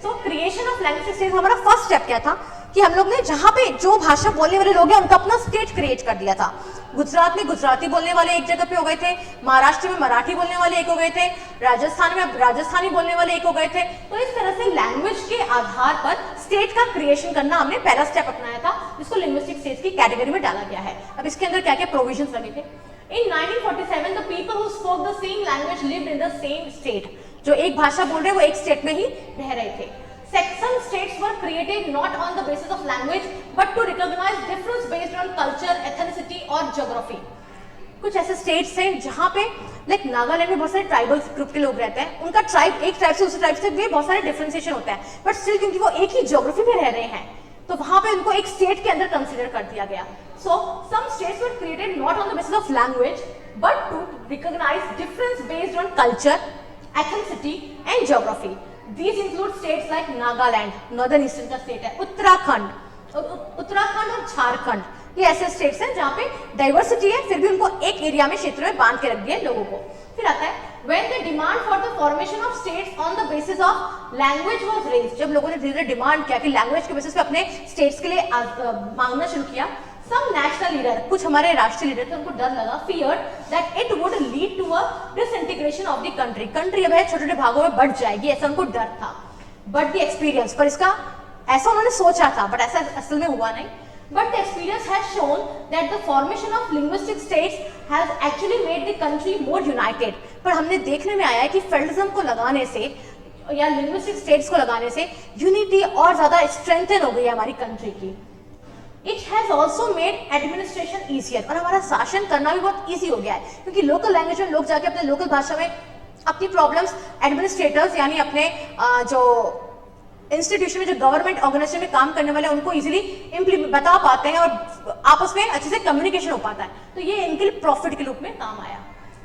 So creation of linguistic state हमारा फर्स्ट स्टेप क्या था कि हम लोग ने जहाँ पे जो भाषा बोलने वाले लोग हैं उनका अपना स्टेट क्रिएट कर दिया था। गुजरात में गुजराती बोलने वाले एक जगह पे हो गए थे, महाराष्ट्र में मराठी बोलने वाले एक हो गए थे, राजस्थान में राजस्थानी बोलने वाले एक हो गए थे। तो इस तरह से लैंग्वेज के आधार पर स्टेट का क्रिएशन करना हमने पहला स्टेप अपनाया था, जिसको लिंग्विस्टिक स्टेट की कैटेगरी में डाला गया है। अब इसके अंदर क्या क्या प्रोविजंस लगे थे। In 1947, the people who spoke the same language lived in the same state. जो एक भाषा बोल रहे वो एक स्टेट में ही रह रहे थे। Section states were created not on the basis of language, but to recognize difference based on culture, ethnicity और geography. कुछ ऐसे स्टेट्स हैं जहाँ पे लाइक नागालैंड में बहुत सारे ट्राइबल ग्रुप के लोग रहते हैं, उनका ट्राइब एक ट्राइब से दूसरे ट्राइब से भी बहुत सारे डिफरेंशिएशन होता है, बट स्टिल क्योंकि वो एक ही ज्योग्राफी में रह रहे हैं तो वहां पे उनको एक स्टेट के अंदर कंसीडर कर दिया गया। So some states were created not on the basis of language but to recognize difference based on culture, ethnicity and geography. These include states like Nagaland, northern eastern का स्टेट है, उत्तराखंड और झारखंड, ये ऐसे स्टेट्स हैं जहाँ पे डाइवर्सिटी है फिर भी उनको एक एरिया में क्षेत्र में बांध के रख दिया लोगों को। फिर आता है when the demand for the formation of states on the basis of language was raised, जब लोगों ने धीरे-धीरे डिमांड किया कि लैंग्वेज के बेसिस पे अपने स्टेट्स के लिए मांगना शुरू किया, some national leader, कुछ हमारे राष्ट्रीय लीडर थे, उनको डर लगा, feared that it would lead to a disintegration of the country, country अब है छोटे-छोटे भागों में बढ़ जाएगी, ऐसा उनको डर था। But the experience, पर इसका ऐसा उन्होंने सोचा था बट ऐसा असल में हुआ नहीं। But the experience has shown that the formation of linguistic states has actually made the country more united. पर हमने देखने में आया है कि फेडरलिज्म को लगाने से या लिंग्विस्टिक स्टेट्स को लगाने से यूनिटी और ज्यादा स्ट्रेंथन हो गई है हमारी कंट्री की। It has also made administration easier, और हमारा शासन करना भी बहुत इजी हो गया है क्योंकि लोकल लैंग्वेज में लोग जाके अपने लोकल भाषा में अपनी प्रॉब्लम्स एडमिनिस्ट्रेटर्स यानी अपने जो इंस्टीट्यूशन में जो गवर्नमेंट ऑर्गेनाइजेशन में काम करने वाले उनको इजीली बता पाते हैं और आपस में अच्छे से कम्युनिकेशन हो पाता है, तो ये इनके लिए प्रॉफिट के रूप में काम आया।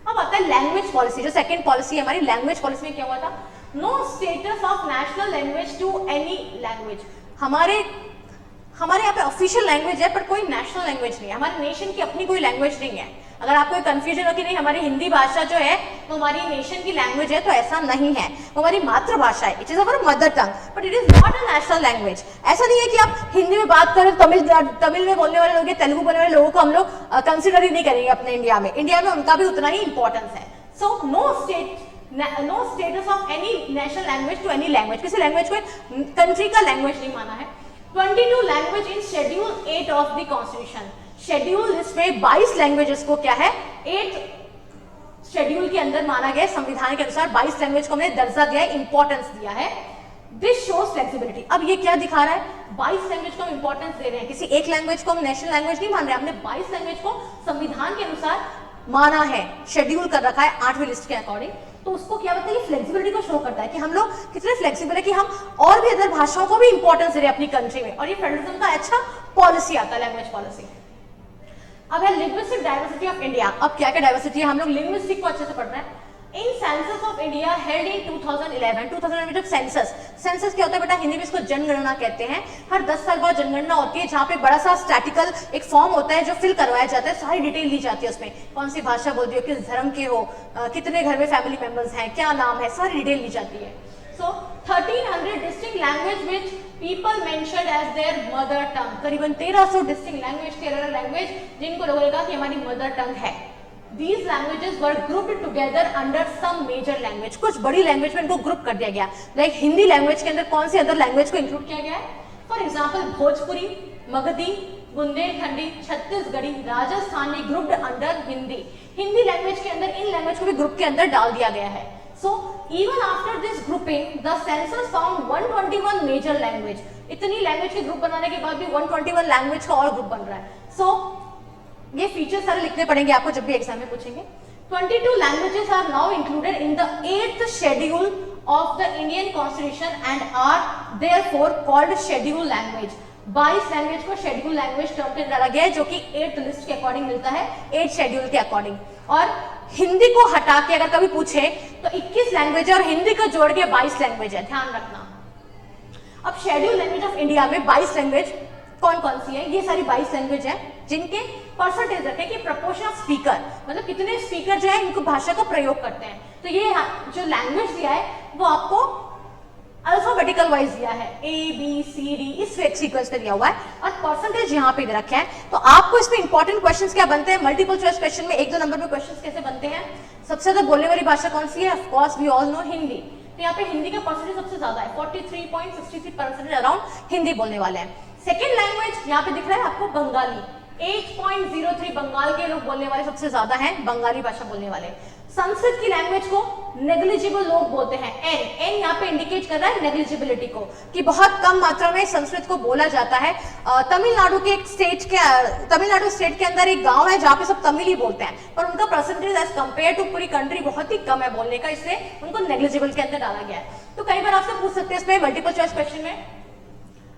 अब आता है लैंग्वेज पॉलिसी, जो सेकंड पॉलिसी है हमारी लैंग्वेज पॉलिसी में क्या हुआ था, no status of national language to any language. हमारे यहाँ पे ऑफिशियल लैंग्वेज है पर कोई नेशनल लैंग्वेज नहीं है, हमारे नेशन की अपनी कोई लैंग्वेज नहीं है। अगर आपको कंफ्यूजन हो कि नहीं हमारी हिंदी भाषा जो है वो हमारी नेशन की लैंग्वेज है, तो ऐसा नहीं है, वो हमारी मातृभाषा है, it is our mother tongue but it is not a national language. ऐसा नहीं है कि आप हिंदी में बात करें तमिल में बोलने वाले लोग, तेलुगु बोलने वाले लोगों को हम लोग कंसिडर ही नहीं करेंगे अपने इंडिया में उनका भी उतना ही इंपॉर्टेंस है। So no status of any national language to any language, किसी लैंग्वेज को कंट्री का लैंग्वेज नहीं माना है। 22 language in schedule 8 of the constitution, schedule इसमें 22 लैंग्वेजेस को क्या है 8 शेड्यूल के अंदर माना गया, संविधान के अनुसार 22 लैंग्वेज को हमने दर्जा दिया है, इंपॉर्टेंस दिया है। This shows flexibility. अब ये क्या दिखा रहा है, 22 लैंग्वेज को हम इंपॉर्टेंस दे रहे हैं, किसी एक लैंग्वेज को हम नेशनल लैंग्वेज नहीं मान रहे, हमने 22 लैंग्वेज को संविधान के अनुसार माना है, शेड्यूल कर रखा है 8वीं लिस्ट के अकॉर्डिंग। तो उसको क्या बताइए, फ्लेक्सिबिलिटी को शो करता है कि हम लोग कितने फ्लेक्सिबल है कि हम और भी अदर भाषाओं को भी इंपॉर्टेंस दे रहे हैं अपनी कंट्री में, और ये फेडरलिज्म का अच्छा पॉलिसी आता है, लैंग्वेज पॉलिसी। अब है लिंग्विस्टिक डाइवर्सिटी ऑफ इंडिया। अब क्या क्या डाइवर्सिटी है, हम लोग लिंग्विस्टिक को अच्छे से पढ़ रहे हैं। In census of India held in 2011 में जब सेंसस क्या होता है बेटा, हिंदी में इसको जनगणना कहते हैं। हर 10 साल बाद जनगणना होती है जहाँ पे बड़ा सा स्टैटिकल एक फॉर्म होता है जो फिल करवाया जाता है, सारी डिटेल ली जाती है उसमें, कौन सी भाषा बोलती हो, किस धर्म के हो, कितने घर में फैमिली मेंबर्स हैं, क्या नाम है, सारी डिटेल ली जाती है। So 1300 distinct language which people mentioned as their mother tongue, करीबन 1300 distinct language जिनको लोगों ने कहा कि हमारी मदर टंग है। These languages were grouped together under some major language, कुछ बड़ी लैंग्वेज में इनको ग्रुप कर दिया गया। लाइक हिंदी लैंग्वेज के अंदर कौन सी अदर लैंग्वेज को इंक्लूड किया गया है, for example Bhojpuri, Magdhi, Bundelkhandi, Chhattisgarhi, Rajasthani grouped under Hindi. Hindi language के अंदर इन लैंग्वेज को भी ग्रुप के अंदर डाल दिया गया है। So even after this grouping, the census found 121 major language. इतनी लैंग्वेज के ग्रुप बनाने के बाद भी 121 लैंग्वेज का और ग्रुप बन रहा है। So ये फीचर सारे लिखने पड़ेंगे आपको जब भी एग्जाम में पूछेंगे। 22 languages are now included in the 8th schedule of the Indian Constitution and are therefore called schedule language. 22 language को शेड्यूल लैंग्वेज टर्म पे डाला गया है जो कि 8th लिस्ट के अकॉर्डिंग मिलता है, 8 शेड्यूल के अकॉर्डिंग। और हिंदी को हटा के अगर कभी पूछे तो 21 लैंग्वेज है और हिंदी को जोड़ के 22 लैंग्वेज है, ध्यान रखना। अब शेड्यूल लैंग्वेज ऑफ इंडिया में 22 लैंग्वेज कौन कौन सी है, ये सारी 22 लैंग्वेज है जिनके परसेंटेज रखे कि प्रपोर्शन ऑफ स्पीकर, मतलब कितने स्पीकर जो है इनको भाषा का प्रयोग करते हैं। तो ये जो लैंग्वेज दिया है वो आपको अल्फाबेटिकल वाइज दिया है, ABCD इस सीक्वेंस पे दिया हुआ है और परसेंटेज यहाँ पे दे रखे हैं। तो आपको इसमें इंपॉर्टेंट क्वेश्चंस क्या बनते हैं, मल्टीपल चॉइस क्वेश्चन में 1-2 नंबर पे क्वेश्चंस कैसे बनते हैं। सबसे ज्यादा बोलने वाली भाषा कौन सी है, of course we all know Hindi. तो यहाँ पे हिंदी का परसेंटेज सबसे ज्यादा है, 43.63% अराउंड हिंदी बोलने वाले हैं। सेकेंड लैंग्वेज यहाँ पे दिख रहा है आपको बंगाली, 8.03 बंगाल के लोग बोलने वाले सबसे ज्यादा हैं, बंगाली भाषा बोलने वाले। संस्कृत की लैंग्वेज को नेग्लिजिबल लोग बोलते हैं। एन यहाँ पे इंडिकेट कर रहा है नेग्लिजिबिलिटी को, कि बहुत कम मात्रा में संस्कृत को बोला जाता है। तमिलनाडु स्टेट के अंदर एक गांव है जहाँ पे सब तमिल ही बोलते हैं, पर उनका परसेंटेज एज कंपेयर टू पूरी कंट्री बहुत ही कम है बोलने का, इसलिए उनको नेग्लिजिबल के अंदर डाला गया है। तो कई बार आपसे पूछ सकते हैं इसमें मल्टीपल चॉइस क्वेश्चन में।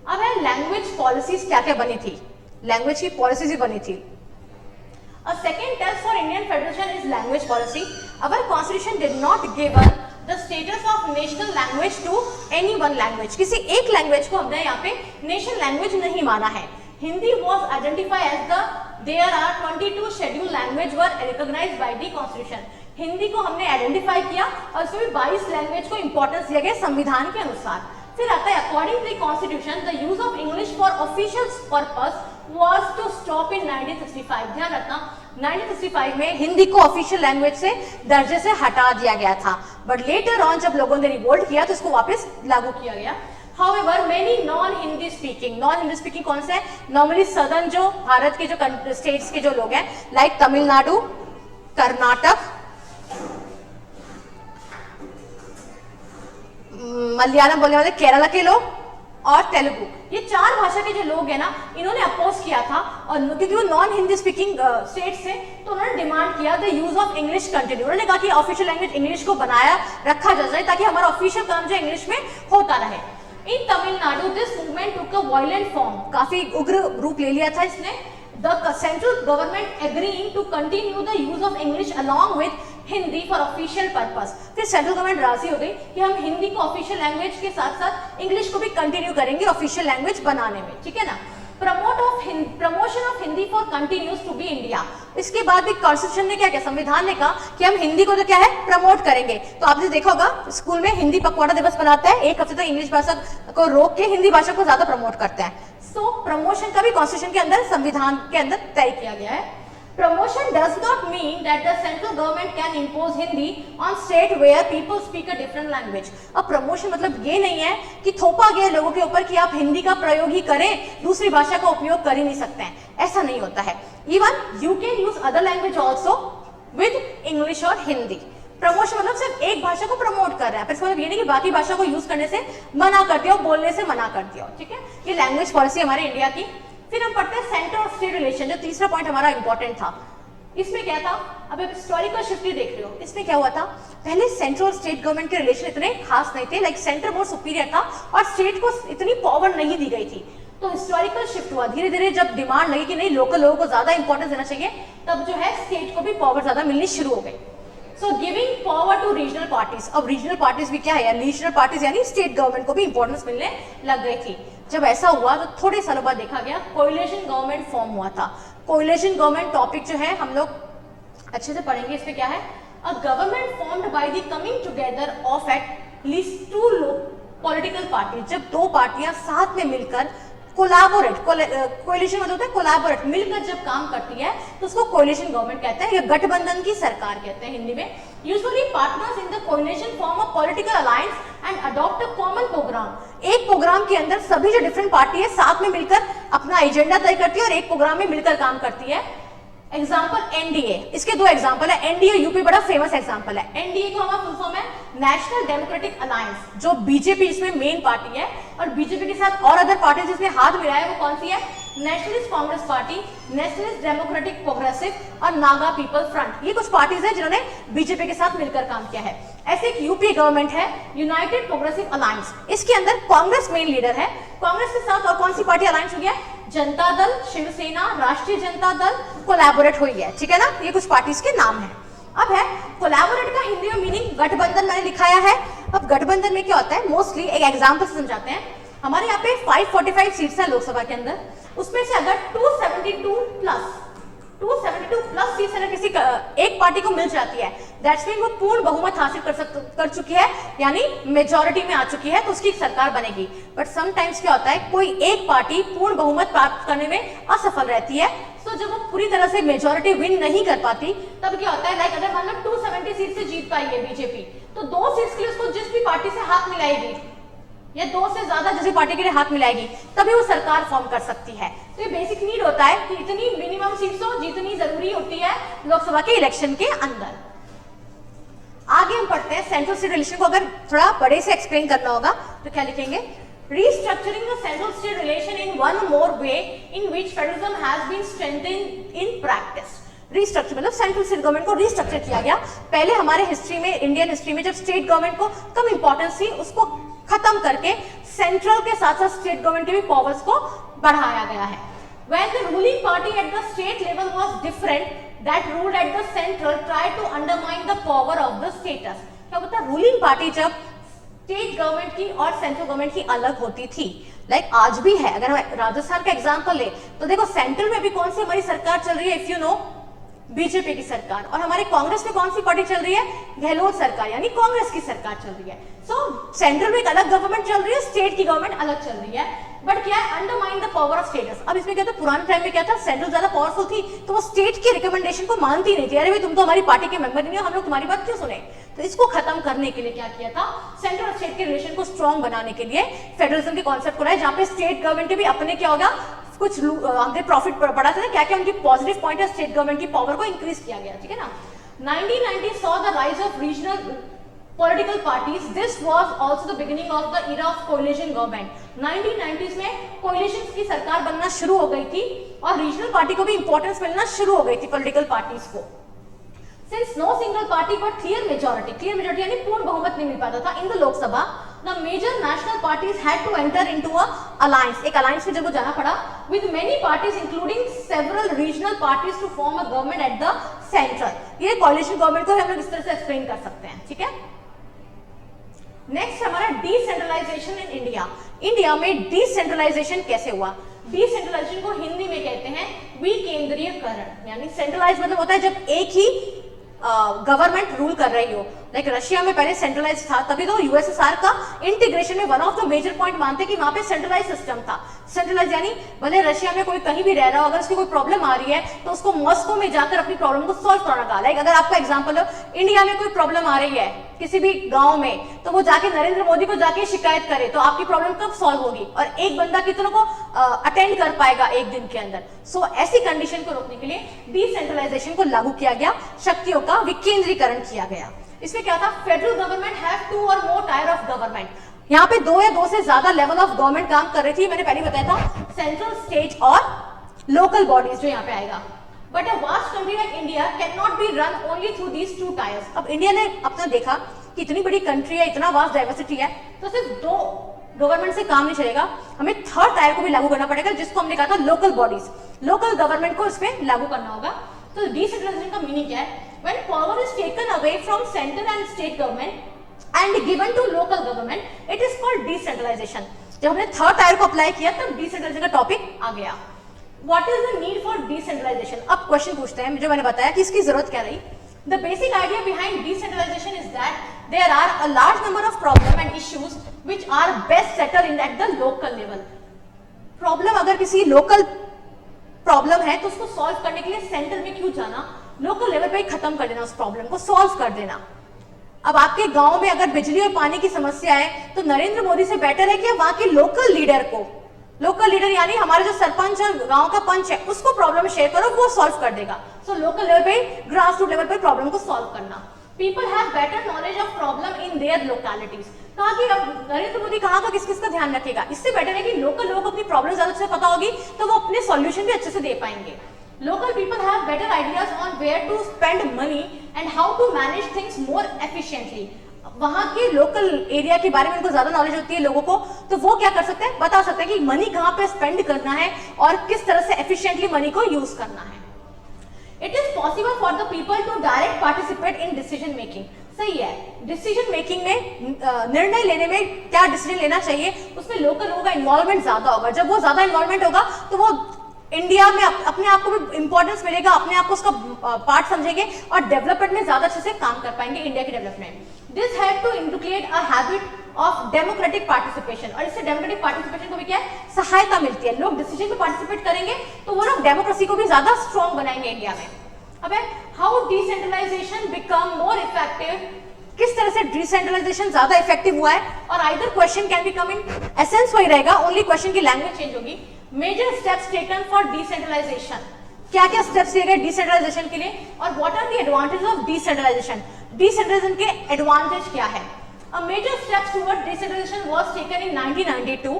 अब है लैंग्वेज पॉलिसीज क्या क्या बनी थी, लैंग्वेज की पॉलिसीज ही बनी थी। A second test for Indian Federation is language policy. Our constitution did not give the status of national language to any one language. किसी एक लैंग्वेज को हमने यहाँ पे नेशनल लैंग्वेज नहीं माना है। Hindi was identified as there are 22 scheduled language were recognized by the constitution. Hindi को हमने आइडेंटिफाई किया और उसमें भी 22 लैंग्वेज को इंपॉर्टेंस दिया गया संविधान के अनुसार। फिर आता है according to the constitution the use of English for official purpose was to stop in 1965। ध्यान रखना 1965 में हिंदी को ऑफिशियल लैंग्वेज से दर्जे से हटा दिया गया था, बट लेटर ऑन जब लोगों ने रिवोल्ट किया तो इसको वापस लागू किया गया। However, many non-Hindi speaking कौन से हैं? नॉर्मली सदर्न जो भारत के जो स्टेट्स के जो लोग हैं, लाइक तमिलनाडु, कर्नाटक, मलयालम बोलने वाले केरला के लोग और तेलुगु, ये चार भाषा के जो लोग हैं ना, इन्होंने अपोज किया था। और क्योंकि वो नॉन हिंदी स्पीकिंग स्टेट्स थे तो उन्होंने डिमांड किया the use of English continue. उन्होंने कहा कि ऑफिशियल लैंग्वेज इंग्लिश को बनाया रखा जाए ताकि हमारा ऑफिशियल काम जो इंग्लिश में होता रहे। In Tamil Nadu this movement took a violent form, काफी उग्र रूप ले लिया था इसने। The central government agreeing to continue the use of English along with Hindi for official purpose. फिर सेंट्रल गवर्नमेंट राजी हो गई कि हम हिंदी को ऑफिशियल लैंग्वेज के साथ साथ इंग्लिश को भी कंटिन्यू करेंगे ऑफिशियल लैंग्वेज बनाने में, ठीक है ना। Promotion of Hindi for continues to be India. इसके बाद भी कॉन्स्टिट्यूशन ने क्या किया, संविधान ने कहा कि हम हिंदी को तो क्या है प्रमोट करेंगे। तो आपने देखा होगा स्कूल में हिंदी पखवाड़ा दिवस बनाते हैं, एक हफ्ते तक इंग्लिश भाषा को रोक के हिंदी भाषा को ज्यादा प्रमोट करते हैं। सो प्रमोशन का भी कॉन्स्टिट्यूशन के अंदर संविधान के अंदर तय किया गया है। Promotion does not mean that the central government can impose Hindi on state where people speak a different language। अब प्रमोशन मतलब ये नहीं है कि थोपा गया लोगों के ऊपर कि आप हिंदी का प्रयोग ही करें, दूसरी भाषा का उपयोग कर ही नहीं सकते हैं, ऐसा नहीं होता है। Even you can use other language also with English और हिंदी। प्रमोशन मतलब सिर्फ एक भाषा को प्रमोट कर रहा है, पर इसका मतलब ये नहीं कि बाकी भाषा को यूज करने से मना कर दिया हो, बोलने से मना कर दिया हो, ठीक है। ये लैंग्वेज पॉलिसी हमारे इंडिया की। फिर हम पढ़ते हैं सेंटर और स्टेट रिलेशन, जो तीसरा पॉइंट हमारा इंपॉर्टेंट था। इसमें क्या था, अब आप हिस्टोरिकल शिफ्ट ही देख रहे हो। इसमें क्या हुआ था, पहले सेंट्रल और स्टेट गवर्नमेंट के रिलेशन इतने खास नहीं थे, लाइक सेंटर बहुत सुपीरियर था और स्टेट को इतनी पावर नहीं दी गई थी। तो हिस्टोरिकल शिफ्ट हुआ, धीरे धीरे जब डिमांड लगी कि नहीं लोकल लोगों को ज्यादा इंपॉर्टेंस देना चाहिए, तब जो है स्टेट को भी पावर ज्यादा मिलनी शुरू हो गई। So giving power to regional parties. अब रीजनल पार्टीज भी क्या है, रीजनल पार्टीज यानी स्टेट गवर्नमेंट को भी इंपॉर्टेंस मिलने लग गई थी। जब ऐसा हुआ तो थोड़े सालों बाद देखा गया कोएलिशन गवर्नमेंट फॉर्म हुआ था। कोएलिशन गवर्नमेंट टॉपिक जो है हम लोग अच्छे से पढ़ेंगे। इसमें क्या है, a government formed by the coming together of at least two political party. जब दो पार्टियां साथ में मिलकर कोलैबोरेट, कोएलिशन मतलब होता है कोलैबोरेट, मिलकर जब काम करती है तो उसको कोएलिशन गवर्नमेंट कहते हैं, या गठबंधन की सरकार कहते हैं हिंदी में। Usually partners in the coalition form a political alliance and adopt a common programme. एक प्रोग्राम के अंदर सभी जो डिफरेंट पार्टी है साथ में मिलकर अपना एजेंडा तय करती है और एक प्रोग्राम में मिलकर काम करती है। एग्जाम्पल एनडीए, इसके दो एग्जाम्पल है। एनडीए यूपी बड़ा फेमस एग्जाम्पल है। एनडीए को हमारा फुल फॉर्म है नेशनल डेमोक्रेटिक अलायंस, जो बीजेपी इसमें मेन पार्टी है, और बीजेपी के साथ और अदर पार्टी जिसमें हाथ मिलाया है वो कौन सी है, nationalist Congress party, nationalist democratic progressive और नागा पीपल फ्रंट। ये कुछ पार्टीज है जिन्होंने बीजेपी के साथ मिलकर काम किया है। ऐसे एक यूपी गवर्नमेंट है यूनाइटेड प्रोग्रेसिव अलायंस, इसके अंदर कांग्रेस मेन लीडर है। कांग्रेस के साथ और कौन सी पार्टी अलायंस हो गया, जनता दल, शिवसेना, राष्ट्रीय जनता दल कोलैबोरेट हुई है, ठीक है ना। ये कुछ पार्टीज के नाम है। अब है कोलैबोरेट का हिंदी में मीनिंग गठबंधन मैंने लिखाया है। अब गठबंधन में क्या होता है, मोस्टली एक एग्जांपल से समझाते हैं। हमारे यहाँ पे 545 सीट्स है लोकसभा के अंदर, उसमें से अगर 272 प्लस सीट्स अगर किसी एक पार्टी को मिल जाती है, दैट्स मीन वो पूर्ण बहुमत हासिल कर चुकी है, यानी मेजॉरिटी में आ चुकी है, तो उसकी सरकार बनेगी। बट समटाइम्स क्या होता है, कोई एक पार्टी पूर्ण बहुमत प्राप्त करने में असफल रहती है, तो जब वो पूरी तरह से मेजॉरिटी विन नहीं कर पाती तब क्या होता है, लाइक अगर मान लो 270 सीट से जीत पाई है बीजेपी, तो 2 सीट्स के लिए उसको जिस भी पार्टी से हाथ मिलाएगी या 2 से ज्यादा जिस पार्टी के लिए हाथ मिलाएगी तभी वो सरकार फॉर्म कर सकती है। तो ये बेसिक नीड होता है कि इतनी मिनिमम सीट्स हो जितनी जरूरी होती है लोकसभा के इलेक्शन के अंदर। आगे हम पढ़ते हैं सेंट्रल स्टेट रिलेशन को अगर थोड़ा बड़े से एक्सप्लेन करना होगा तो क्या लिखेंगे, restructuring the central state relation in one more way in which federalism has been strengthened in practice. Restructure मतलब सेंट्रल स्टेट गवर्नमेंट को रीस्ट्रक्चर किया गया। पहले हमारे हिस्ट्री में, इंडियन हिस्ट्री में जब स्टेट गवर्नमेंट को कम इंपॉर्टेंस थी, उसको खत्म करके सेंट्रल के साथ साथ स्टेट गवर्नमेंट के भी पावर्स को बढ़ाया गया है। When the ruling party at the state level was different, that ruled at the central tried to undermine the power of the status. क्या होता है, रूलिंग पार्टी जब स्टेट गवर्नमेंट की और सेंट्रल गवर्नमेंट की अलग होती थी, लाइक आज भी है। अगर हम राजस्थान का एग्जांपल ले तो देखो सेंट्रल में भी कौन सी हमारी सरकार चल रही है, इफ यू नो, बीजेपी की सरकार, और हमारे कांग्रेस में कौन सी पार्टी चल रही है, गहलोत सरकार, यानी कांग्रेस की सरकार चल रही है। सो सेंट्रल में एक अलग गवर्नमेंट चल रही है, स्टेट की गवर्नमेंट अलग चल रही है, बट क्या है, undermine the power of status. अब इसमें क्या था, पुराने टाइम में क्या था, सेंट्रल ज्यादा पावरफुल थी तो वो स्टेट की रिकमेंडेशन को मानती नहीं थी, अरे भाई तुम तो हमारी पार्टी के मेंबर नहीं हो, हम लोग तुम्हारी बात क्यों सुने। तो इसको खत्म करने के लिए क्या किया था, सेंट्रल और स्टेट के रिलेशन को स्ट्रॉन्ग बनाने के लिए फेडरलिज्म के कॉन्सेप्ट को लाया, जहां पे स्टेट गवर्नमेंट के भी अपने क्या होगा, कुछ हमने प्रॉफिट पढ़ा था, क्या क्या उनकी पॉजिटिव पॉइंट है, स्टेट गवर्नमेंट की पावर को इंक्रीज किया गया, ठीक है ना। 1990 saw the rise of regional political parties. This was also the beginning of the era of coalition government. 1990s में coalitions की सरकार बनना शुरू हो गई थी और रीजनल पार्टी को भी इंपॉर्टेंस मिलना शुरू हो गई थी, पॉलिटिकल पार्टीज को। Since no single party got clear majority यानी पूर्ण बहुमत नहीं मिल पाता था in the Lok Sabha, the major national parties had to enter into a alliance. एक alliance में जब वो जाना पड़ा with many parties including several regional parties to form a government at the central. ये coalition government को हम लोग इस तरह से एक्सप्लेन कर सकते हैं, ठीक है। नेक्स्ट हमारा डिसेंट्रलाइजेशन इन इंडिया। इंडिया में डिसेंट्रलाइजेशन कैसे हुआ, डिसेंट्रलाइजेशन को हिंदी में कहते हैं विकेंद्रीयकरण, यानी सेंट्रलाइज मतलब होता है जब एक ही गवर्नमेंट रूल कर रही हो, लाइक रशिया में पहले सेंट्रलाइज था, तभी तो यूएसएसआर का इंटीग्रेशन में one of the major point मानते हैं कि वहां पे सेंट्रलाइज सिस्टम था। सेंट्रलाइज यानी भले रशिया में कोई कहीं भी रह रहा हो, अगर उसकी कोई प्रॉब्लम आ रही है तो उसको मॉस्को में जाकर अपनी प्रॉब्लम को सॉल्व कराना का। लाइक अगर आपका एग्जांपल हो, इंडिया में कोई प्रॉब्लम आ रही है किसी भी गांव में, तो वो जाके नरेंद्र मोदी को जाके शिकायत करे तो आपकी प्रॉब्लम कब सॉल्व होगी, और एक बंदा कितनों को अटेंड कर पाएगा एक दिन के अंदर। सो ऐसी कंडीशन को रोकने के लिए डिसेंट्रलाइजेशन को लागू किया गया, शक्तियों का विकेंद्रीकरण किया गया। इसमें क्या था, फेडरल गवर्नमेंट हैव 2 और मोर टायर ऑफ गवर्नमेंट, यहाँ पे 2 या 2 से ज्यादा लेवल ऑफ गवर्नमेंट काम कर रही थी। मैंने पहले बताया था सेंट्रल, स्टेट और लोकल बॉडीज जो यहाँ पे आएगा। But a vast country like India can not be run only through these 2 tyres. अब इंडिया ने अपना देखा कि इतनी बड़ी कंट्री है, इतना वास्ट डाइवर्सिटी है, तो सिर्फ 2 गवर्नमेंट से काम नहीं चलेगा, हमें 3rd टायर को भी लागू करना पड़ेगा, जिसको हमने कहा था लोकल बॉडीज, लोकल गवर्नमेंट को इसमें लागू करना होगा। तो डिसेंट्रलाइजेशन का मीनिंग क्या है, when power is taken away from central and state government and given to local government, it is called decentralization. जब हमने 3rd टायर को अप्लाई किया तब डिसेंट्रलाइजेशन का टॉपिक आ गया। What is the need for decentralization? अब क्वेश्चन पूछते हैं, जो मैंने बताया कि इसकी जरूरत क्या रही। The basic idea behind decentralization is that there are a large number of problems and issues which are best settled at the local level. Problem अगर किसी लोकल प्रॉब्लम है तो उसको सॉल्व करने के लिए सेंटर में क्यों जाना, लोकल लेवल पे ही खत्म कर देना, उस प्रॉब्लम को सॉल्व कर देना। अब आपके गांव में अगर बिजली और पानी की समस्या है तो नरेंद्र मोदी से बेटर है कि वहां के लोकल लीडर को, लोकल लीडर यानी हमारे जो सरपंच और गांव का पंच है, उसको प्रॉब्लम शेयर करो, वो सॉल्व कर देगा। सो लोकल लेवल पे, ग्रास रूट लेवल पे प्रॉब्लम को सॉल्व करना। People have better knowledge of problem in their localities. कहा कि अब नरेंद्र मोदी कहाँ का किस किस का ध्यान रखेगा, इससे बेटर है कि लोकल लोगों को अपनी प्रॉब्लम ज्यादा अच्छे से पता होगी तो वो अपने सॉल्यूशन भी अच्छे से दे पाएंगे। Local people have better ideas on where to spend money and how to manage things more efficiently. वहाँ के लोकल एरिया के बारे में उनको ज्यादा नॉलेज होती है लोगों को, तो वो क्या कर सकते हैं, बता सकते हैं कि मनी कहाँ पे स्पेंड करना है और किस तरह से एफिशिएंटली मनी को यूज करना है। It is possible for the people to direct participate in decision making. सही है, डिसीजन मेकिंग में निर्णय लेने में क्या डिसीजन लेना चाहिए, उसमें लोकल लोगों का इन्वॉल्वमेंट ज्यादा होगा। जब वो ज्यादा इन्वॉल्वमेंट होगा तो वो इंडिया में अपने आप को भी इंपॉर्टेंस मिलेगा, अपने आप को उसका पार्ट समझेंगे और डेवलपमेंट में ज्यादा अच्छे से काम कर पाएंगे इंडिया की development. This had to include a habit of democratic participation, और इससे डेमोक्रेटिक पार्टिसिपेशन को भी क्या है, सहायता मिलती है। लोग डिसीजन में पार्टिसिपेट करेंगे तो वो लोग डेमोक्रेसी को भी ज्यादा स्ट्रॉन्ग बनाएंगे इंडिया में। अब how decentralisation become more effective, किस तरह से डिसेंट्रलाइजेशन ज्यादा इफेक्टिव हुआ है, और either question can be come in essence वही रहेगा, ओनली क्वेश्चन की लैंग्वेज चेंज होगी। Major steps taken for decentralisation, क्या क्या स्टेप्स लिए गए डिसेंट्रलाइजेशन के लिए, और what are the advantages of decentralisation. Decentralisation के एडवांटेज क्या है? A major step toward decentralization was taken in 1992.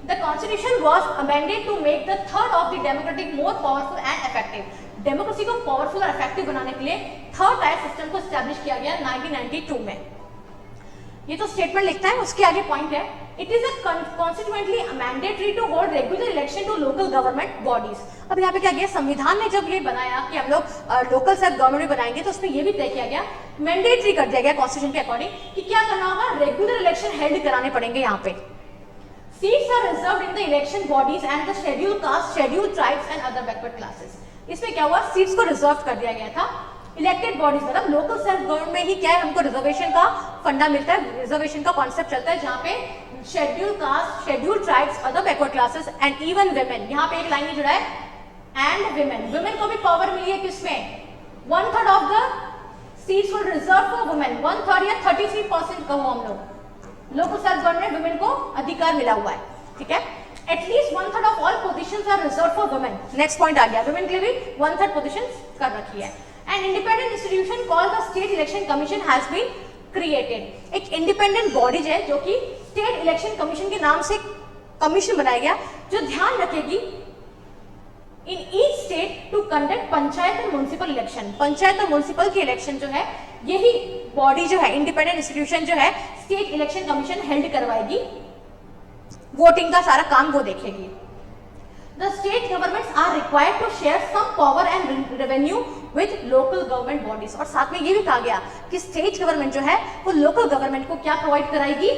The constitution was amended to make the third of the democratic more powerful and effective. Democracy को powerful और effective बनाने के लिए third tier system को establish किया गया 1992 में। ये तो स्टेटमेंट लिखता है, उसके आगे पॉइंट है, it is constitutionally mandatory to hold regular election to local government bodies. अब यहाँ पे क्या किया, संविधान ने जब ये बनाया कि हम लोग लोकल सेल्फ गवर्नमेंट बनाएंगे, तो उसमें ये भी तय किया गया, मैंडेटरी कर दिया गया कॉन्स्टिट्यूशन के अकॉर्डिंग कि क्या करना होगा, रेगुलर इलेक्शन हेल्ड कराने पड़ेंगे यहाँ पे। Seats are reserved in the election bodies and the schedule caste, schedule tribes and other backward classes. इसमें क्या हुआ, सीट्स को रिजर्व कर दिया गया था। इलेक्टेड बॉडीज मतलब लोकल सेल्फ गवर्नमेंट में ही क्या है, हमको रिजर्वेशन का फंडा मिलता है, रिजर्वेशन का कॉन्सेप्ट चलता है, जहाँ पे schedule caste, schedule tribes, other backward classes and even women, यहाँ पे एक लाइन ही जुड़ा है, एंड विमेन, विमेन को भी पावर मिली है किसमें, 1/3 of the seats were reserve for women, 1/3 या 33% कहो हम लोग, लोकल सेल्फ गवर्नमेंट वुमेन को अधिकार मिला हुआ है, ठीक है। At least 1/3 of all positions are reserved for women, next point आ गया, वुमेन के लिए भी 1/3 पोजीशंस कर रखी है। An independent institution called the State Election Commission has been created. एक इंडिपेंडेंट बॉडी है जो कि स्टेट इलेक्शन कमीशन के नाम से कमीशन बनाया गया, जो ध्यान रखेगी in each state to conduct panchayat और म्युनिसिपल इलेक्शन। पंचायत और म्युनिसिपल के इलेक्शन जो है, यही बॉडी जो है, इंडिपेंडेंट इंस्टीट्यूशन जो है, स्टेट इलेक्शन कमीशन हेल्ड करवाएगी, वोटिंग का सारा काम वो देखेगी। The state governments are required to share some power and revenue with local government bodies। और साथ में ये भी कहा गया कि स्टेट गवर्नमेंट जो है वो लोकल गवर्नमेंट को क्या प्रोवाइड कराएगी,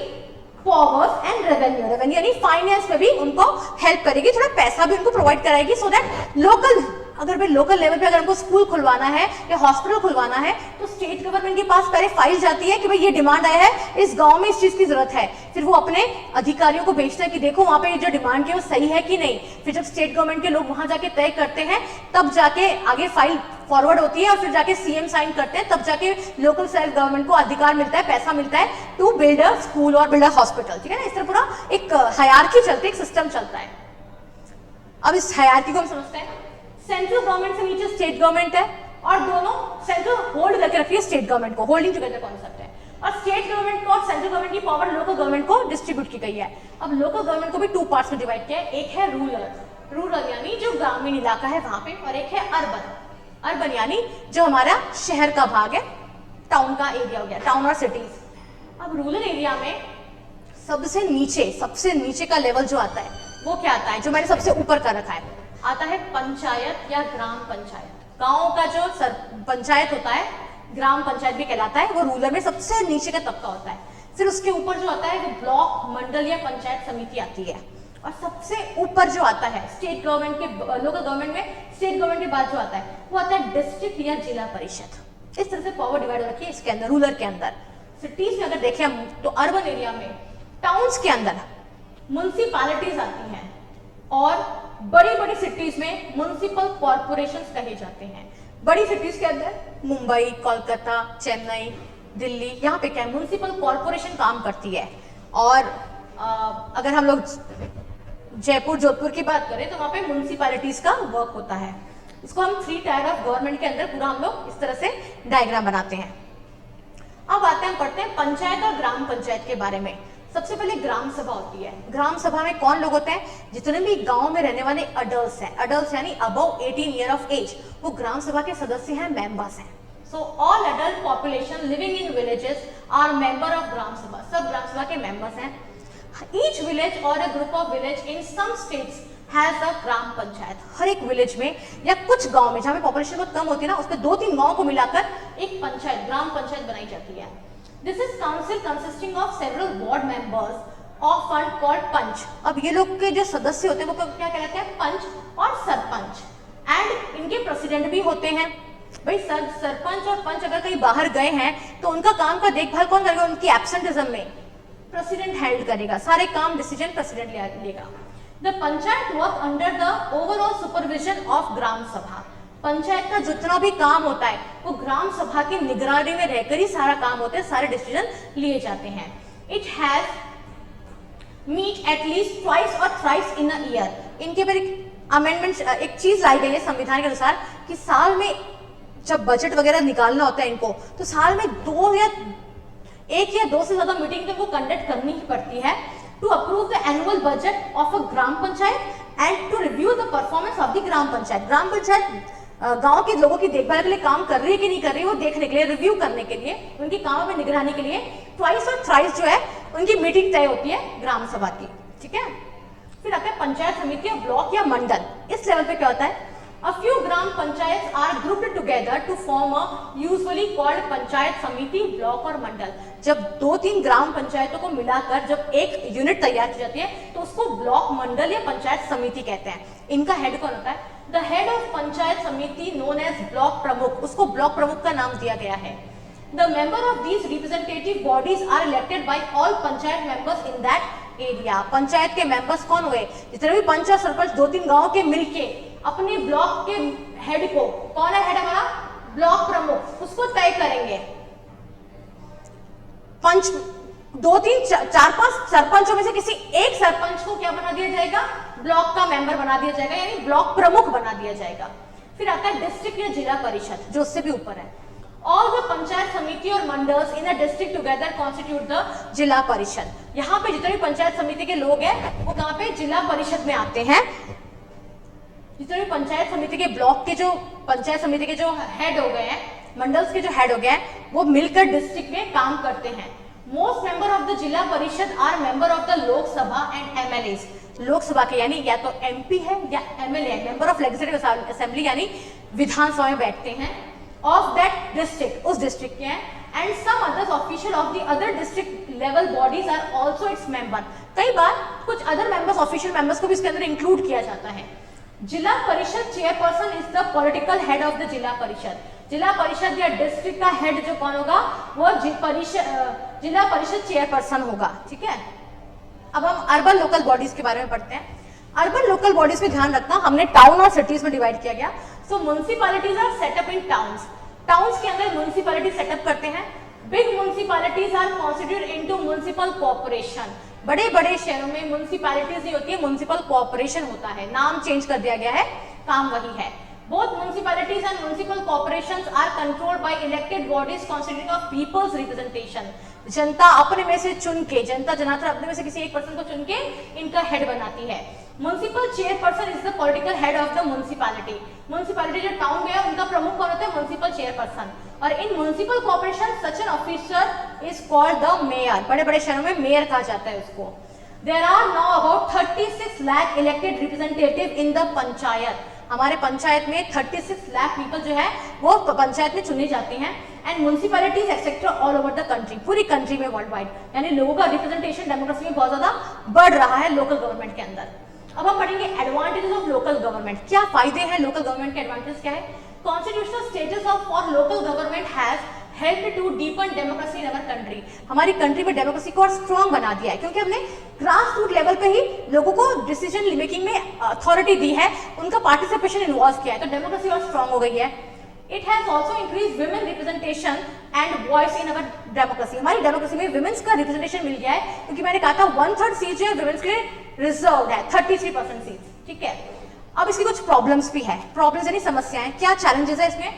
पावर एंड रेवेन्यू, रेवेन्यू यानी फाइनेंस में भी उनको हेल्प करेगी, थोड़ा पैसा भी उनको प्रोवाइड कराएगी, सो दैट लोकल, अगर भाई लोकल लेवल पे अगर हमको स्कूल खुलवाना है या हॉस्पिटल खुलवाना है, तो स्टेट गवर्नमेंट के पास पहले फाइल जाती है कि भाई ये डिमांड आया है, इस गांव में इस चीज की जरूरत है, फिर वो अपने अधिकारियों को भेजता है कि देखो वहां पे जो डिमांड है वो सही है कि नहीं। फिर जब स्टेट गवर्नमेंट के लोग वहां जाके तय करते हैं, तब जाके आगे फाइल फॉरवर्ड होती है और फिर जाके सीएम साइन करते हैं, तब जाके लोकल सेल्फ गवर्नमेंट को अधिकार मिलता है, पैसा मिलता है टू बिल्ड अ स्कूल और बिल्ड अ हॉस्पिटल, ठीक है ना। इस तरह पूरा एक हायरार्की चलती है, एक सिस्टम चलता है। अब इस हायरार्की को हम समझते हैं, सेंट्रल गवर्नमेंट से नीचे स्टेट गवर्नमेंट है और दोनों सेंट्रल होल्ड करके रखी है स्टेट गवर्नमेंट को, होल्डिंग टुगेदर कॉन्सेप्ट है, और स्टेट गवर्नमेंट को और सेंट्रल गवर्नमेंट की पावर लोकल गवर्नमेंट को डिस्ट्रीब्यूट की गई है। अब लोकल गवर्नमेंट को भी 2 पार्ट्स में डिवाइड किया है, एक है रूरल, रूरल यानी जो ग्रामीण इलाका है वहां पे, और एक है अर्बन, अर्बन यानी जो हमारा शहर का भाग है, टाउन का एरिया हो गया, टाउन और सिटीज। अब रूरल एरिया में सबसे नीचे का लेवल जो आता है वो क्या आता है, जो मैंने सबसे ऊपर कर रखा है, आता है पंचायत या ग्राम पंचायत। गांव का जो पंचायत होता है, ग्राम पंचायत भी कहलाता है, वो रूरल में सबसे नीचे का तबका होता है। फिर उसके ऊपर जो आता है वो ब्लॉक, मंडल या पंचायत समिति आती है, और सबसे ऊपर जो आता है स्टेट गवर्नमेंट के, लोकल गवर्नमेंट में स्टेट गवर्नमेंट के बाद जो आता है वो आता है डिस्ट्रिक्ट या जिला परिषद। इस तरह से पावर डिवाइड हो रखी है इसके अंदर, रूरल के अंदर। सिटीज में अगर देखें हम तो अर्बन एरिया में, टाउन्स के अंदर म्युनिसिपैलिटीज आती हैं, और बड़ी बड़ी सिटीज में म्युनिसिपल कॉर्पोरेशंस कहे जाते हैं। बड़ी सिटीज के अंदर मुंबई, कोलकाता, चेन्नई, दिल्ली, यहाँ पे क्या म्युनिसिपल कॉर्पोरेशन काम करती है। और अगर हम लोग जयपुर, जोधपुर की बात करें तो वहाँ पे म्युनिसिपैलिटीज का वर्क होता है। इसको हम 3 टायर ऑफ गवर्नमेंट के अंदर पूरा हम लोग इस तरह से डायग्राम बनाते हैं। अब आते हैं, पढ़ते हैं पंचायत और ग्राम पंचायत के बारे में। सबसे पहले ग्राम सभा होती है। ग्राम सभा में कौन लोग होते हैं, जितने भी गांव में रहने वाले अडल्ट्स हैं, अडल्ट्स यानी अबव 18 ईयर ऑफ एज, वो ग्राम सभा के सदस्य हैं, मेंबर्स हैं। So all adult population living in villages are member of gram sabha, सब ग्राम सभा के मेंबर्स हैं। ईच विलेज और a group of village in some states has a gram panchayat. हर एक विलेज में या कुछ गांव में जहां पे पॉपुलेशन बहुत कम होती है ना, उसमें 2-3 गांव को मिलाकर एक पंचायत, ग्राम पंचायत बनाई जाती है। This is council consisting of several ward members of fund called पंच। अब ये लोग के जो सदस्य होते हैं वो क्या कहलाते हैं, पंच और सरपंच, एंड इनके प्रेसिडेंट भी होते हैं। भाई सरपंच और पंच अगर कहीं बाहर गए हैं तो उनका काम का देखभाल कौन करेगा, उनकी एब्सेंटिज्म में प्रेसिडेंट हैंडल करेगा, सारे काम डिसीजन प्रेसिडेंट लेगा। The panchayat work under the overall supervision of gram sabha. Panchayat का जितना भी काम होता है वो ग्राम सभा की निगरानी में रहकर ही सारा काम होता है, सारे डिसीजन लिए जाते हैं। It has meet at least twice और थ्राइस इन अ ईयर। इनके पर एक अमेंडमेंट, एक चीज लाई गई है संविधान के अनुसार कि साल में जब बजट वगैरह निकालना होता है इनको, तो साल में एक या दो से ज्यादा मीटिंग तो कंडक्ट करनी ही पड़ती है to approve the annual budget of a gram panchayat and to review the performance of the gram panchayat. Gram panchayat गांव के लोगों की देखभाल के लिए काम कर रही है कि नहीं कर रही है, वो देखने के लिए, रिव्यू करने के लिए, उनकी कामों में निगरानी के लिए ट्वाइस और थ्राइस जो है उनकी मीटिंग तय होती है ग्राम सभा की, ठीक है। फिर आता है पंचायत समिति या ब्लॉक या मंडल। इस लेवल पे क्या होता है, A few gram panchayats are grouped together to form a usually called panchayat समिति, ब्लॉक और मंडल। जब 2-3 ग्राम पंचायतों को मिलाकर जब एक यूनिट तैयार की जाती है तो उसको ब्लॉक, मंडल या पंचायत समिति कहते हैं। इनका हेड कौन होता है? द हेड ऑफ पंचायत समिति नोन एज ब्लॉक प्रमुख, उसको ब्लॉक प्रमुख का नाम दिया गया है। The member of these representative bodies are elected by all panchayat members in that area। Panchayat के मेंबर्स कौन हुए? जितने भी पंच और सरपंच 2-3 गांव के मिलके अपने ब्लॉक के हेड को, कौन है हेड हमारा? ब्लॉक प्रमुख, उसको तय करेंगे। पंच 2-3 4-5 सरपंचों में से किसी एक सरपंच को क्या बना दिया जाएगा? ब्लॉक का मेंबर बना दिया जाएगा, यानी ब्लॉक प्रमुख बना दिया जाएगा। फिर आता है डिस्ट्रिक्ट या जिला परिषद, जो उससे भी ऊपर है। All the पंचायत समिति और mandals in a district together constitute the जिला परिषद। यहाँ पे जितने भी पंचायत समिति के लोग हैं वो कहाँ पे? जिला परिषद में आते हैं। जितने भी पंचायत समिति के ब्लॉक के जो पंचायत समिति के जो हेड हो गए हैं, मंडल्स के जो हेड हो गए हैं, वो मिलकर डिस्ट्रिक्ट में काम करते हैं। Most member of the zila parishad are member of the Lok Sabha and MLAs. Lok Sabha के यानी या तो एमपी है या MLA, member of legislative assembly, यानी विधानसभा में बैठते हैं, ऑफ दैट डिस्ट्रिक्ट, उस डिस्ट्रिक्ट के हैं। And some others official of the other district level bodies are also its member. कई बार कुछ अदर मेंबर्स, ऑफिशियल मेंबर्स को भी इसके अंदर इंक्लूड किया जाता है। जिला परिषद chairperson is the political head of the zila परिषद। जिला परिषद या डिस्ट्रिक्ट का हेड जो कौन होगा? वो जिला परिषद चेयरपर्सन होगा, ठीक है। अब हम अर्बन लोकल बॉडीज के बारे में पढ़ते हैं। अर्बन लोकल बॉडीज में ध्यान रखना, हमने टाउन और सिटीज में डिवाइड किया गया। So municipalities are set up in towns. Towns के अंदर म्युनिसिपैलिटी सेटअप करते हैं। Big municipalities are constituted into municipal corporation. बड़े बड़े शहरों में म्युनिसिपैलिटीज नहीं होती है, म्युनिसिपल कॉर्पोरेशन होता है, नाम चेंज कर दिया गया है, काम वही है। Both municipalities and municipal corporations are controlled by elected bodies consisting of people's representation। जनता अपने में से चुन के, जनता जनार्दन अपने में से किसी एक पर्सन को चुन के इनका हेड बनाती है। Municipal chairperson is the political head of the municipality. Municipality जो टाउन गया उनका प्रमुख कौन होता है? Municipal chairperson. और इन municipal corporation such an officer is called the mayor. बड़े बड़े शहरों में मेयर कहा जाता है उसको। There are now about 36 lakh elected representative in the panchayat. हमारे पंचायत में 36 लाख पीपल जो है वो पंचायत में चुने जाते हैं। And municipalities etcetera all over the country, पूरी कंट्री में, वर्ल्ड वाइड, यानी लोगों का रिप्रेजेंटेशन डेमोक्रेसी में बहुत ज्यादा बढ़ रहा है लोकल गवर्नमेंट के अंदर। अब हम पढ़ेंगे एडवांटेजेस ऑफ लोकल गवर्नमेंट। क्या फायदे हैं लोकल गवर्नमेंट के? एडवांटेज क्या है? Constitutional status of for local government has help to deepen democracy in our country. हमारी कंट्री में डेमोक्रेसी को और स्ट्रॉन्ग बना दिया है, क्योंकि हमने ग्रास रूट लेवल पे ही लोगों को डिसीजन मेकिंग में अथॉरिटी दी है, उनका पार्टिसिपेशन इन्वॉल्व किया है, तो डेमोक्रेसी और स्ट्रॉन्ग हो गई है। It has also increase women representation and voice in our democracy. हमारी डेमोक्रेसी में वुमेन्स का रिप्रेजेंटेशन मिल गया है, क्योंकि मैंने कहा था 1/3 सीट जो है वुमेन्स के लिए रिजर्व है, 33% सीट, ठीक है। अब इसकी कुछ प्रॉब्लम्स भी है, प्रॉब्लम्स यानी समस्याएं। क्या चैलेंजेस है इसमें?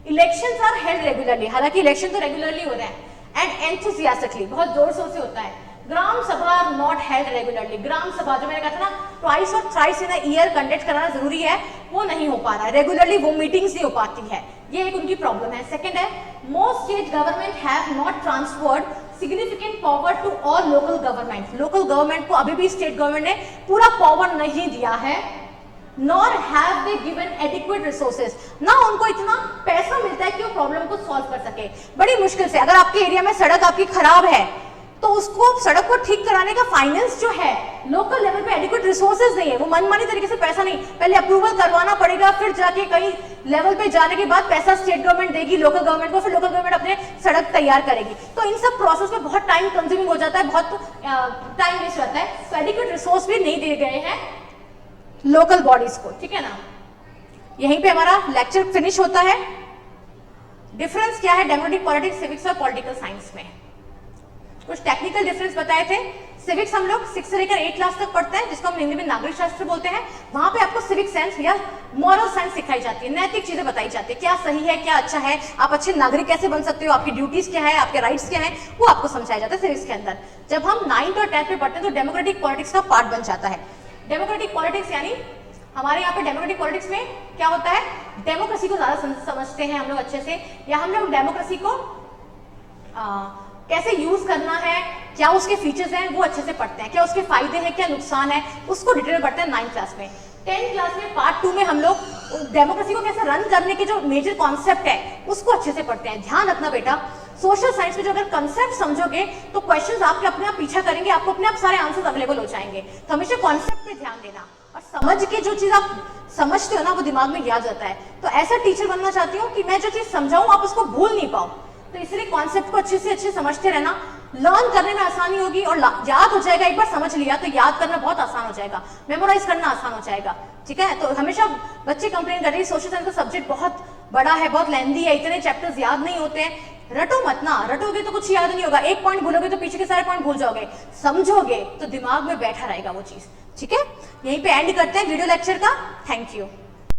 इलेक्शंस आर हेल्ड रेगुलरली, हालांकि इलेक्शन तो रेगुलरली हो रहे हैं, एंड एंथुसियास्टिकली, बहुत जोर शोर से होता है। ग्राम सभा आर नॉट हेल्ड रेगुलरली। ग्राम सभा जो मैंने कहा था ना, ट्वाइस और thrice in a year conduct कराना जरूरी है, वो नहीं हो पा रहा है रेगुलरली, वो मीटिंग्स नहीं हो पाती है, ये एक उनकी प्रॉब्लम है। सेकंड है, most state government have not transferred significant power to all local government. Local government को अभी भी स्टेट गवर्नमेंट ने पूरा पावर नहीं दिया है। nor have they given adequate resources, ना उनको इतना पैसा मिलता है कि वो प्रॉब्लम को सॉल्व कर सके। बड़ी मुश्किल से, अगर आपके एरिया में सड़क आपकी खराब है तो उसको, सड़क को ठीक कराने का फाइनेंस जो है लोकल लेवल पे एडिक्वेट रिसोर्सेज नहीं है, वो मनमानी तरीके से पैसा नहीं, पहले अप्रूवल करवाना पड़ेगा, फिर जाके कहीं लेवल पे जाने के बाद पैसा स्टेट गवर्नमेंट देगी लोकल गवर्नमेंट को, फिर लोकल गवर्नमेंट अपने सड़क तैयार करेगी। तो इन सब प्रोसेस में बहुत टाइम कंज्यूमिंग हो जाता है, बहुत टाइम वेस्ट रहता है, तो एडिक्वेट रिसोर्स भी नहीं दिए गए हैं लोकल बॉडीज को, ठीक है ना। यहीं पे हमारा लेक्चर फिनिश होता है। डिफरेंस क्या है डेमोक्रेटिक पॉलिटिक्स, सिविक्स और पॉलिटिकल साइंस में? कुछ टेक्निकल डिफरेंस बताए थे। सिविक्स हम लोग 6 से लेकर 8 क्लास तक पढ़ते हैं, जिसको हम हिंदी में नागरिक शास्त्र बोलते हैं। वहां पे आपको सिविक सेंस या मॉरल साइंस सिखाई जाती है, नैतिक चीजें बताई जाती है, क्या सही है क्या अच्छा है, आप अच्छे नागरिक कैसे बन सकते हो, आपकी ड्यूटीज क्या है, आपके राइट्स क्या है, वो आपको समझाया जाता है सिविक्स के अंदर। जब हम 9th और 10th में पढ़ते हैं तो डेमोक्रेटिक पॉलिटिक्स का पार्ट बन जाता है। डेमोक्रेटिक पॉलिटिक्स यानी हमारे यहाँ पे डेमोक्रेटिक पॉलिटिक्स में क्या होता है, डेमोक्रेसी को ज्यादा समझते हैं हम लोग अच्छे से, या हम लोग डेमोक्रेसी को कैसे यूज करना है, क्या उसके फीचर्स हैं वो अच्छे से पढ़ते हैं, क्या उसके फायदे हैं क्या नुकसान है, उसको डिटेल पढ़ते हैं 9th क्लास में। 10th क्लास में पार्ट 2 में हम लोग डेमोक्रेसी को कैसे रन करने के जो मेजर कॉन्सेप्ट है उसको अच्छे से पढ़ते हैं। ध्यान रखना बेटा, सोशल साइंस में जो अगर कंसेप्ट समझोगे तो क्वेश्चंस आपके अपने आप पीछा करेंगे, आपको अपने आप सारे आंसर्स अवेलेबल हो जाएंगे। तो हमेशा कॉन्सेप्ट पे ध्यान देना और समझ के जो चीज आप समझते हो ना वो दिमाग में याद रहता है। तो ऐसा टीचर बनना चाहती हूँ कि मैं जो चीज समझाऊं आप उसको भूल नहीं पाओ। तो इसलिए कॉन्सेप्ट को अच्छे से अच्छे समझते रहना, लर्न करने में आसानी होगी और याद हो जाएगा। एक बार समझ लिया तो याद करना बहुत आसान हो जाएगा, मेमोराइज करना आसान हो जाएगा। ठीक है, तो हमेशा बच्चे कंप्लेन कर रहे हैं सोशल साइंस का सब्जेक्ट बहुत बड़ा है, बहुत लेंथी है, इतने चैप्टर्स याद नहीं होते हैं। रटो मत ना, रटोगे तो कुछ याद नहीं होगा, एक पॉइंट भूलोगे तो पीछे के सारे पॉइंट भूल जाओगे, समझोगे तो दिमाग में बैठा रहेगा वो चीज। ठीक है, यहीं पे एंड करते हैं वीडियो लेक्चर का। Thank you.